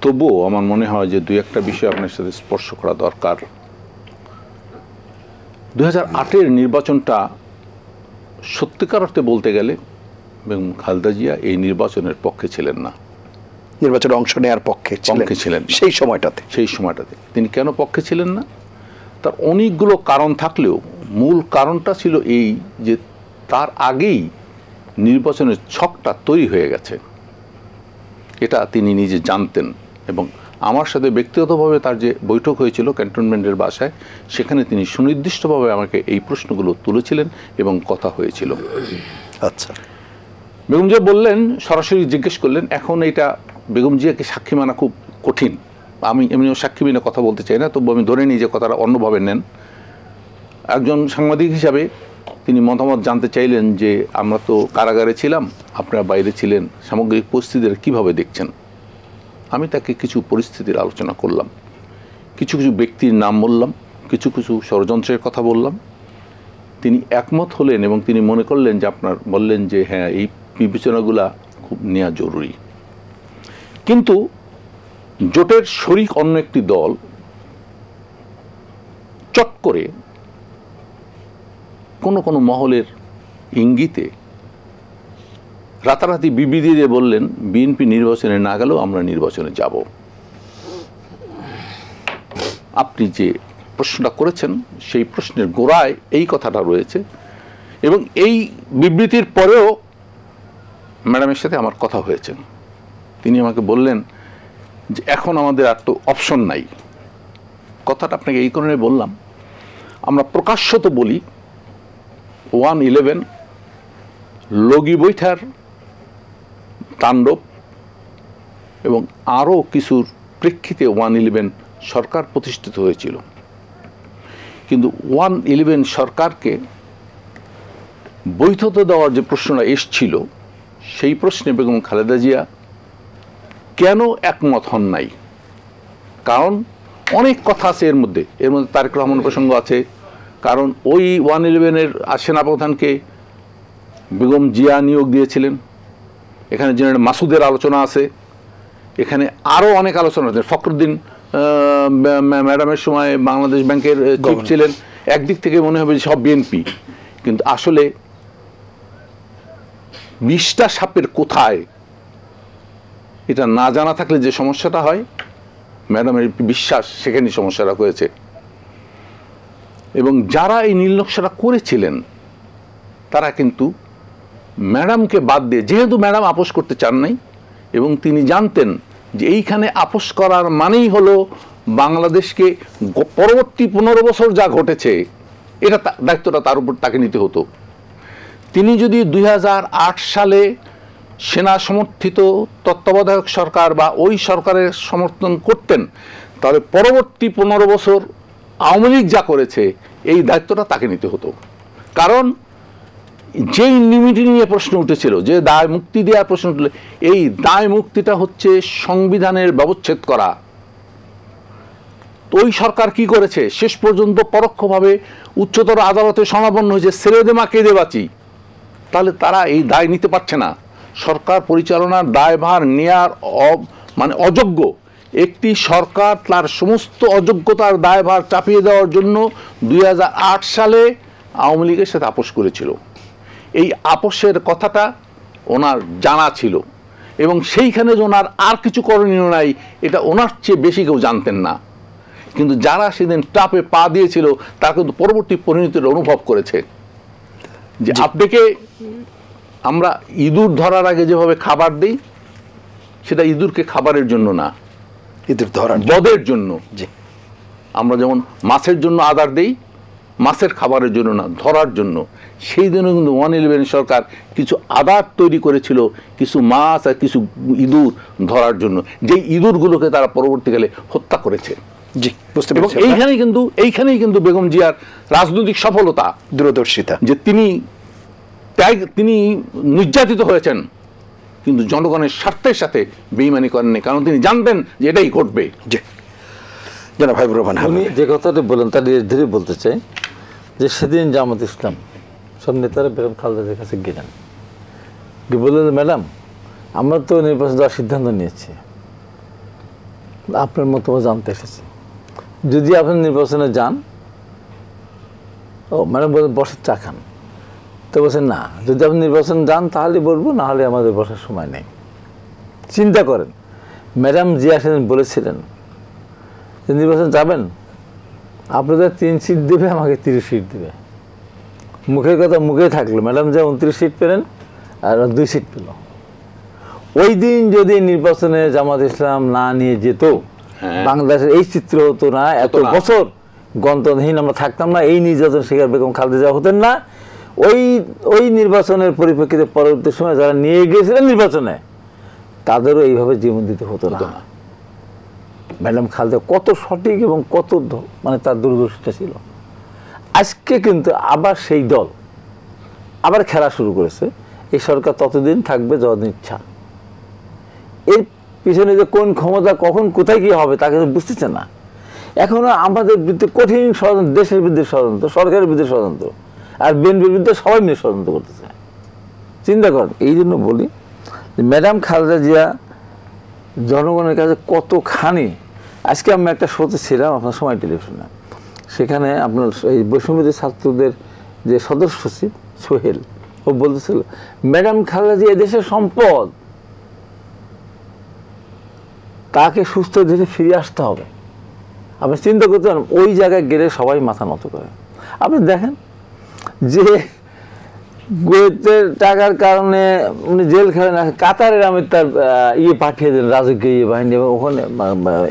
Speaker 2: তবুও আমার মনে হয় যে দুই একটা বিষয় আপনার সাথে স্পর্শ করা দরকার। 2008-এর নির্বাচনটা সত্যিকার অর্থে বলতে গেলে বেগম খালেদা জিয়া এই নির্বাচনের পক্ষে ছিলেন না,
Speaker 1: নির্বাচনে অংশ নেওয়ার পক্ষে ছিলেন সেই সময়টাতে। তিনি কেন পক্ষে ছিলেন না, তার অনেকগুলো কারণ থাকলেও মূল কারণটা ছিল এই যে তার আগেই নির্বাচনের ছকটা তৈরি হয়ে গেছে, এটা তিনি নিজে জানতেন। এবং আমার সাথে ব্যক্তিগতভাবে তার যে বৈঠক হয়েছিল ক্যান্টনমেন্টের বাসায়, সেখানে তিনি সুনির্দিষ্টভাবে আমাকে এই প্রশ্নগুলো তুলেছিলেন এবং কথা হয়েছিল। আচ্ছা,
Speaker 2: বেগম জিয়া বললেন, সরাসরি জিজ্ঞেস করলেন, এখন এটা বেগম জিয়াকে সাক্ষী মানা খুব কঠিন, আমি এমনিও সাক্ষী বিনা কথা বলতে চাই না, তবু আমি ধরে নিই যে কথাটা অন্যভাবে নেন। একজন সাংবাদিক হিসাবে তিনি মতামত জানতে চাইলেন যে আমরা তো কারাগারে ছিলাম, আপনারা বাইরে ছিলেন, সামগ্রিক পরিস্থিতির কীভাবে দেখছেন। আমি তাকে কিছু পরিস্থিতির আলোচনা করলাম, কিছু কিছু ব্যক্তির নাম বললাম, কিছু কিছু ষড়যন্ত্রের কথা বললাম। তিনি একমত হলেন এবং তিনি মনে করলেন যে আপনার বললেন যে হ্যাঁ, এই বিবেচনাগুলা খুব নেওয়া জরুরি। কিন্তু জোটের শরিক অন্য একটি দল চট করে কোনো কোনো মহলের ইঙ্গিতে রাতারাতি বিবৃতি দিয়ে বললেন, বিএনপি নির্বাচনে না গেলেও আমরা নির্বাচনে যাব। আপনি যে প্রশ্নটা করেছেন সেই প্রশ্নের গোড়ায় এই কথাটা রয়েছে। এবং এই বিবৃতির পরেও ম্যাডামের সাথে আমার কথা হয়েছে। তিনি আমাকে বললেন যে এখন আমাদের আর তো অপশন নাই। কথাটা আপনাকে এই কারণে বললাম, আমরা প্রকাশ্যত বলি 1/11 লগি বৈঠার তাণ্ডব এবং আরও কিছুর প্রেক্ষিতে 1/11 সরকার প্রতিষ্ঠিত হয়েছিল। কিন্তু 1/11 সরকারকে বৈধতা দেওয়ার যে প্রশ্নটা এসছিল, সেই প্রশ্নে বেগম খালেদা জিয়া কেন একমত হন নাই। কারণ অনেক কথা আছে এর মধ্যে তারেক রহমান প্রসঙ্গ আছে। কারণ ওই 1/11-এর সেনাপ্রধানকে বেগম জিয়া নিয়োগ দিয়েছিলেন। এখানে জেনারেল মাসুদের আলোচনা আছে, এখানে আরও অনেক আলোচনা আছে। ফখরুদ্দিন ম্যাডামের সময় বাংলাদেশ ব্যাংকের চিফ ছিলেন। একদিক থেকে মনে হবে সব বিএনপি, কিন্তু আসলে 20টা সাপের কোথায় এটা না জানা থাকলে যে সমস্যাটা হয়, ম্যাডামের বিশ্বাস সেখানেই সমস্যাটা হয়েছে। এবং যারা এই নীল নকশাটা করেছিলেন তারা কিন্তু ম্যাডামকে বাদ দিয়ে, যেহেতু ম্যাডাম আপোস করতে চান নাই এবং তিনি জানতেন যে এইখানে আপোস করার মানেই হলো বাংলাদেশকে পরবর্তী 15 বছর যা ঘটেছে এটা দায়িত্বটা তার উপর তাকে নিতে হতো। তিনি যদি 2008 সালে সেনা সমর্থিত তত্ত্বাবধায়ক সরকার বা ওই সরকারের সমর্থন করতেন, তাহলে পরবর্তী 15 বছর আওয়ামী লীগ যা করেছে এই দায়িত্বটা তাকে নিতে হতো। কারণ যেই লিমিটি নিয়ে প্রশ্ন উঠেছিল, যে দায় মুক্তি দেওয়ার প্রশ্ন উঠল, এই দায় মুক্তিটা হচ্ছে সংবিধানের ব্যবচ্ছেদ করা। তো ওই সরকার কি করেছে, শেষ পর্যন্ত পরোক্ষভাবে উচ্চতর আদালতে সমাপন্ন হয়েছে ছেড়ে দে মা কেঁদে বাঁচি। তাহলে তারা এই দায় নিতে পারছে না। সরকার পরিচালনার দায়ভার নেয়ার মানে অযোগ্য একটি সরকার তার সমস্ত অযোগ্যতার দায়ভার চাপিয়ে দেওয়ার জন্য 2008 সালে আওয়ামী লীগের সাথে আপোস করেছিল। এই আপোসের কথাটা ওনার জানা ছিল এবং সেইখানে যে ওনার আর কিছু করণীয় নাই এটা ওনার চেয়ে বেশি কেউ জানতেন না। কিন্তু যারা সেদিন টাপে পা দিয়েছিল তারা কিন্তু পরবর্তী পরিণতির অনুভব করেছে যে আপনাকে আমরা ইঁদুর ধরার আগে যেভাবে খাবার দিই, সেটা ইঁদুরকে খাবারের জন্য না, ইঁদুর ধরার বদের জন্য। আমরা যেমন মাছের জন্য আদার দেই, মাছের খাবারের জন্য না, ধরার জন্য। সেই জন্য কিন্তু 111 সরকার কিছু আদার তৈরি করেছিল, কিছু মাছ আর কিছু ইঁদুর ধরার জন্য, যে ইঁদুরগুলোকে তারা পরবর্তীকালে হত্যা করেছে।
Speaker 1: জি, বুঝতে
Speaker 2: এবং
Speaker 1: পেরেছি।
Speaker 2: এইখানেই কিন্তু বেগম জিয়ার রাজনৈতিক সফলতা,
Speaker 1: দূরদর্শিতা,
Speaker 2: যে তিনি নির্যাতিত হয়েছেন কিন্তু জনগণের স্বার্থের সাথে বেইমানি করেননি, কারণ তিনি জানতেন যে এটাই ঘটবে।
Speaker 1: জি, জনাব হাবিবুর রহমান
Speaker 3: উনি
Speaker 1: হালুনি।
Speaker 3: যে কথাটা বলেন তার ধীরে বলতে চাই যে সেদিন জামাত ইসলাম সব নেতারা বেগম খালেদার কাছে গেলেন, গিয়ে বললেন, ম্যাডাম আমরা তো নির্বাচন দেওয়ার সিদ্ধান্ত নিয়েছি, আপনার মতামত জানতে এসেছি, যদি আপনি নির্বাচনে যান। ও ম্যাডাম বলেন বসার চা খান। তো বলছেন না, যদি আপনি নির্বাচন যান তাহলে বলবো, না হলে আমাদের বসার সময় নেই। চিন্তা করেন, ম্যাডাম জিয়া সেদিন বলেছিলেন যে নির্বাচন যাবেন, আপনাদের 3 সিট দেবে, আমাকে 30 সিট দেবে। মুখের কথা মুখে থাকলো, ম্যাডাম যা 29 সিট পেলেন আর 2 সিট পেল। ওই দিন যদি নির্বাচনে জামাত ইসলাম না নিয়ে যেত, বাংলাদেশের এই চিত্র হতো না, এত বছর গণতন্ত্রহীন আমরা থাকতাম না, এই নির্যাতন শিকার বেগম খালেদা জিয়া হতেন না। ওই নির্বাচনের পরিপ্রেক্ষিতে পরবর্তী সময় যারা নিয়ে গিয়েছিলেন নির্বাচনে, তাদেরও এইভাবে জীবন দিতে হতো না। ম্যাডাম খালেদা কত সঠিক এবং কত মানে তার দূরদর্শিতা ছিল। আজকে কিন্তু আবার সেই দল আবার খেলা শুরু করেছে। এই সরকার ততদিন থাকবে যতদিন ইচ্ছা। এর পিছনে যে কোন ক্ষমতা কখন কোথায় কি হবে তা কিন্তু বুঝতেছে না। এখনো আমাদের বিরুদ্ধে কঠিন ষড়যন্ত্র, দেশের বিরুদ্ধে ষড়যন্ত্র, সরকারের বিরুদ্ধে ষড়যন্ত্র, আর বিএনপির বিরুদ্ধে সবাই মিলে ষড়যন্ত্র করতেছে। চিন্তা করেন। এই জন্য বলি যে ম্যাডাম খালেদা জিয়া জনগণের কাছে কতখানি। আজকে আমি একটা শোতে ছিলাম আপনার সময় টেলিভিশনে, সেখানে আপনার এই বৈষম্যবিরোধী ছাত্রদের যে সদস্য সচিব সোহেল, ও বলতেছিল ম্যাডাম খালেদা জিয়া দেশের সম্পদ, তাকে সুস্থ দেশে ফিরে আসতে হবে। আপনি চিন্তা করতে পারেন, ওই জায়গায় গেলে সবাই মাথা নত করে। আপনি দেখেন যে কুয়েতের টাকার কারণে উনি জেল খেলেন, কাতারের আমি তার পাঠিয়ে দিলেন, রাজকীয় বাহিনী, এবং ওখানে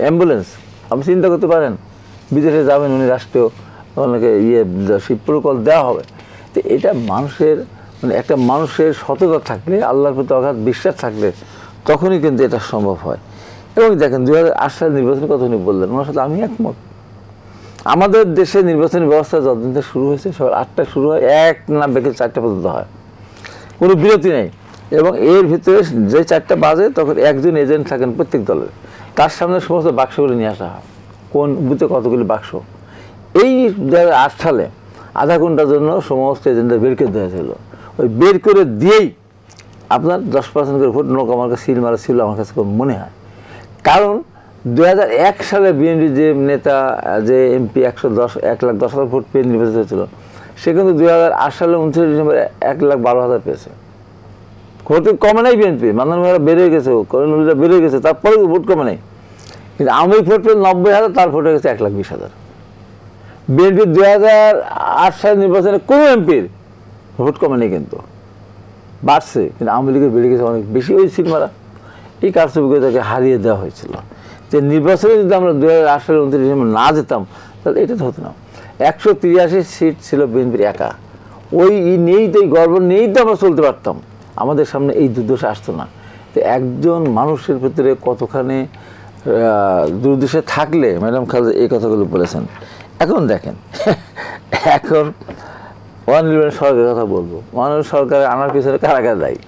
Speaker 3: অ্যাম্বুলেন্স। আপনি চিন্তা করতে পারেন, বিদেশে যাবেন উনি, রাষ্ট্রীয় ওনাকে প্রোটোকল দেওয়া হবে। তো এটা মানুষের মানে একটা মানুষের সততা থাকলে, আল্লাহর প্রতি অগাধ বিশ্বাস থাকলে তখনই কিন্তু এটা সম্ভব হয়। এবং দেখেন 2008 সালের নির্বাচনের কথা উনি বললেন, ওনার সাথে আমি একমত। আমাদের দেশে নির্বাচনী ব্যবস্থা যতদিন থেকে শুরু হয়েছে, সকাল 8টায় শুরু হয়, 1 না বিকেল 4টা পর্যন্ত হয়, কোনো বিরতি নেই। এবং এর ভিতরে যে 4টা বাজে তখন একজন এজেন্ট থাকেন প্রত্যেক দলের, তার সামনে সমস্ত বাক্সগুলো নিয়ে আসা হয়, কোন বুথে কতগুলি বাক্স। এই 2008 সালে আধা ঘন্টার জন্য সমস্ত এজেন্টদের বের করে দেওয়া ছিল। ওই বের করে দিয়েই আপনার 10% করে ভোট লোক আমার কাছে সিল মারা ছিল, আমার কাছে মনে হয়। কারণ 2001 সালে বিএনপি যে নেতা, যে এমপি 1,10,000 ভোট পেয়ে নির্বাচিত হয়েছিল, সে কিন্তু 2008 সালে 29 ডিসেম্বর 1,12,000 পেয়েছে। ভোট কমে নাই বিএনপি, মাননীয় বেড়ে গেছে, করণীয়টা বেড়ে গেছে, তারপরে ভোট কমে নাই। কিন্তু আওয়ামী লীগ ভোট পেল 90,000, তার ভোট হয়ে গেছে 1,20,000। বিএনপি 2008 সালের নির্বাচনে কোনো এমপির ভোট কমে নেই, কিন্তু বাড়ছে, কিন্তু আওয়ামী লীগের বেড়ে গেছে অনেক বেশি। ওই সিট মারা এই কারচুপিকে তাকে হারিয়ে দেওয়া হয়েছিল। যে নির্বাচনে যদি আমরা 2008 সালে 29 ডিসেম্বর না যেতাম, তাহলে এটা তো হতো না। 183 সিট ছিল বিএনপির একা। ওই নেই তো, এই গর্ব নেই তো আমরা চলতে পারতাম, আমাদের সামনে এই দুর্দশা আসতো না। তো একজন মানুষের ভিতরে কতখানি দুর্দশা থাকলে ম্যাডাম খালেদা এই কথাগুলো বলেছেন। এখন দেখেন, এখন 111 সরকারের কথা বলবো। 111 সরকারে আনার পিছনে কারা কারা দায়ী?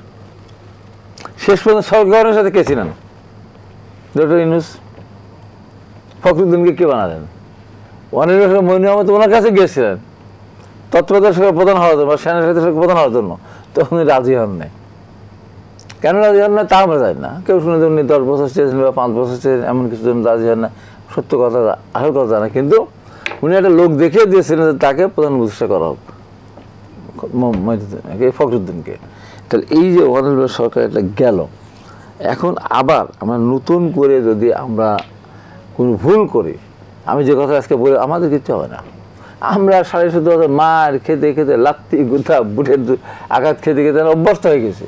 Speaker 3: শেষ পর্যন্ত সরকারের সাথে কে ছিলেন? ডক্টর ইউনূস, ফখরুদ্দিনকে কে বানালেন? 111 মইনুল আহমেদ ওনার কাছে গিয়েছিলেন তত্ত্বাবধায়ক সরকার প্রধান হওয়ার জন্য বা সেনাবাহিনী সরকার প্রধান হওয়ার জন্য, তখন উনি রাজি হন নাই। কেন রাজি হন না তা আমরা জানি না। কেউ শুনে যে উনি 10 বছর চেয়েছেন বা 5 বছর চেয়েছেন, এমন কিছু জন্য রাজি হন না, সত্য কথা আসল কথা জানা। কিন্তু উনি একটা লোক দেখিয়ে দিয়েছিলেন যে তাকে প্রধান উপদেষ্টা করা হোক, ফখরুদ্দিনকে। তাহলে এই যে 111 সরকার এটা গেল, এখন আবার আমরা নতুন করে যদি আমরা কোনো ভুল করি, আমি যে কথা আজকে বলি, আমাদের কিচ্ছু হবে না। আমরা 17,500 মার খেতে খেতে, লাত্তি গুথা বুটের আঘাত খেতে খেতে অভ্যস্ত হয়ে গেছে।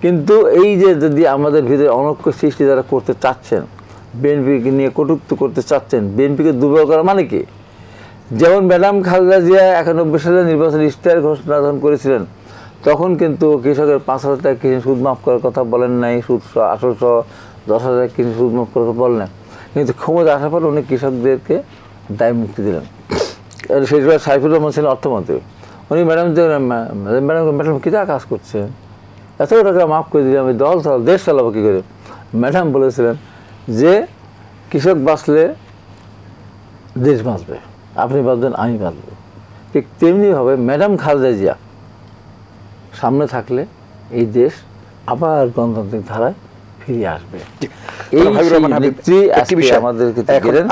Speaker 3: কিন্তু এই যে যদি আমাদের ভিতরে অনৈক্য সৃষ্টি যারা করতে চাচ্ছেন, বিএনপিকে নিয়ে কটূক্তি করতে চাচ্ছেন, বিএনপিকে দুর্বল করা মানে কি? যেমন ম্যাডাম খালেদা জিয়া 91 সালে নির্বাচন ইশতেহার ঘোষণা যখন করেছিলেন, তখন কিন্তু কৃষকের 5,000 টাকা কৃষি সুদ মাফ করার কথা বলেন নাই, সুদ 1800 10,000 কৃষি সুদ মাফ করার কথা বলেন না। কিন্তু ক্ষমতা আসার পর উনি কৃষকদেরকে দায় মুক্তি দিলেন। সেই সময় সাইফুর রহমান ছিলেন অর্থমন্ত্রী। উনি ম্যাডাম কী কাজ করছে, এত টাকা মাফ করে দিলাম, আমি দেশ চালাবো কী করে। ম্যাডাম বলেছিলেন যে কৃষক বাঁচলে দেশ বাঁচবে, আপনি বাঁচবেন, আমি বাঁচব। ঠিক তেমনিভাবে ম্যাডাম খালেদা জিয়া সামনে থাকলে এই দেশ আবার গণতান্ত্রিক ধারায় ফিরে আসবে।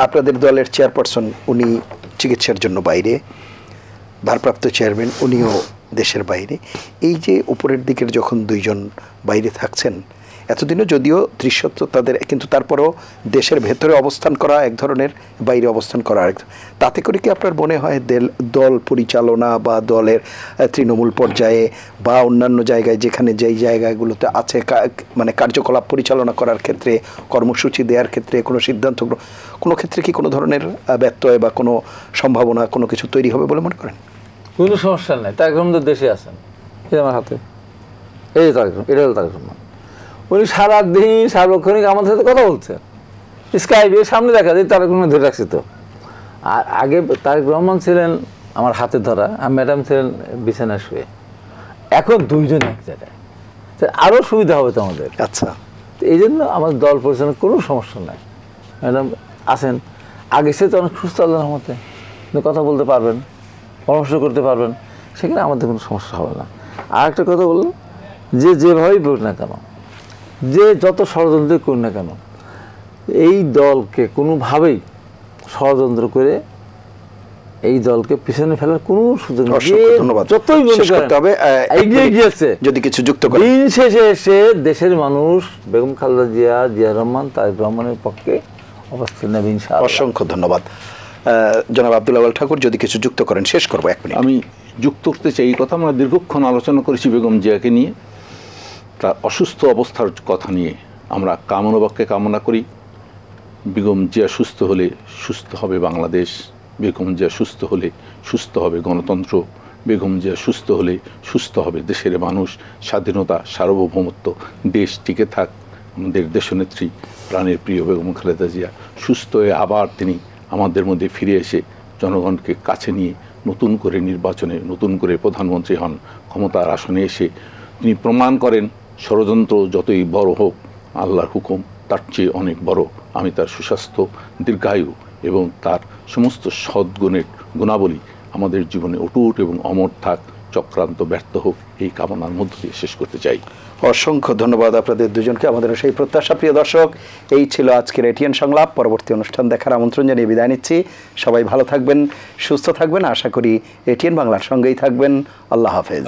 Speaker 1: আপনাদের দলের চেয়ারপারসন, উনি চিকিৎসার জন্য বাইরে, ভারপ্রাপ্ত চেয়ারম্যান উনিও দেশের বাইরে। এই যে উপরের দিকের যখন দুইজন বাইরে থাকছেন, এতদিনও যদিও দৃশ্যত তাদের, কিন্তু তারপরেও দেশের ভেতরে অবস্থান করা এক ধরনের, বাইরে অবস্থান করা আরেক। তাতে করে কি আপনার মনে হয় দল পরিচালনা বা দলের তৃণমূল পর্যায়ে বা অন্যান্য জায়গায়, যেখানে যেই জায়গাগুলোতে আছে মানে কার্যকলাপ পরিচালনা করার ক্ষেত্রে, কর্মসূচি দেওয়ার ক্ষেত্রে, কোনো সিদ্ধান্ত, কোনো ক্ষেত্রে কি কোনো ধরনের ব্যত্যয় বা কোনো সম্ভাবনা কোনো কিছু তৈরি হবে বলে মনে করেন?
Speaker 3: কোনো সমস্যা নেই। তারেক রহমান তো দেশে আছেন, এই আমার হাতে, এই যে তারেক রহমান, এটা হলো তারেক রহমান। উনি সারাদিন সার্বক্ষণিক আমাদের সাথে কথা বলছেন, স্কাইপে সামনে দেখা যায়। তারেক রহমান ধরে রাখছি তো। আর আগে তারেক রহমান ছিলেন আমার হাতে ধরা, আর ম্যাডাম ছিলেন বিছানায় শুয়ে। এখন দুইজন এক জায়গায়, আরও সুবিধা হবে তো আমাদের।
Speaker 1: আচ্ছা,
Speaker 3: এই জন্য আমাদের দল পরিচালনার কোনো সমস্যা নাই। ম্যাডাম আছেন, আগে সে তো অনেক সুস্থ, আল্লাহর রহমতে কথা বলতে পারবেন, পরামর্শ করতে পারবেন, সেখানে আমাদের কোনো সমস্যা হবে না। আর একটা কথা বললাম, যে যেভাবেই বলুক না কেন, যে যত ষড়যন্ত্র করুন না কেন, এই দলকে কোনোভাবেই ষড়যন্ত্র করে এই দলকে পিছনে ফেলার কোনো সুযোগ নেই। যতই এগিয়ে গিয়েছে,
Speaker 1: যদি কিছু যুক্ত করে,
Speaker 3: দিন শেষে এসে দেশের মানুষ বেগম খালেদা জিয়া, জিয়া রহমান, তারেক রহমানের পক্ষে অবস্থান নেবে ইনশাআল্লাহ।
Speaker 1: অসংখ্য ধন্যবাদ। জনাব আব্দুল আউয়াল ঠাকুর, যদি কিছু যুক্ত করেন, শেষ করবো 1 মিনিট।
Speaker 2: আমি যুক্ত করতে চাই, এই কথা আমরা দীর্ঘক্ষণ আলোচনা করেছি বেগম জিয়াকে নিয়ে, তার অসুস্থ অবস্থার কথা নিয়ে। আমরা কামনাবাক্যে কামনা করি বেগম জিয়া সুস্থ হলে সুস্থ হবে বাংলাদেশ, বেগম জিয়া সুস্থ হলে সুস্থ হবে গণতন্ত্র, বেগম জিয়া সুস্থ হলে সুস্থ হবে দেশের মানুষ, স্বাধীনতা, সার্বভৌমত্ব, দেশ টিকে থাক। আমাদের দেশনেত্রী, প্রাণের প্রিয় বেগম খালেদা জিয়া সুস্থ হয়ে আবার তিনি আমাদের মধ্যে ফিরে এসে জনগণকে কাছে নিয়ে নতুন করে নির্বাচনে, নতুন করে প্রধানমন্ত্রী হন, ক্ষমতার আসনে এসে তিনি প্রমাণ করেন ষড়যন্ত্র যতই বড় হোক, আল্লাহর হুকুম তার চেয়ে অনেক বড়। আমি তার সুস্বাস্থ্য, দীর্ঘায়ু এবং তার সমস্ত সদ্গুণের গুণাবলী আমাদের জীবনে অটুট এবং অমর থাক, চক্রান্ত ব্যর্থ হোক, এই কামনার মধ্য দিয়ে শেষ করতে চাই।
Speaker 1: অসংখ্য ধন্যবাদ আপনাদের দুজনকে। আমাদের সেই প্রত্যাশা, প্রিয় দর্শক, এই ছিল আজকের এটিএন সংলাপ। পরবর্তী অনুষ্ঠান দেখার আমন্ত্রণ জানিয়ে বিদায় নিচ্ছি। সবাই ভালো থাকবেন, সুস্থ থাকবেন, আশা করি এটিএন বাংলার সঙ্গেই থাকবেন। আল্লাহ হাফেজ।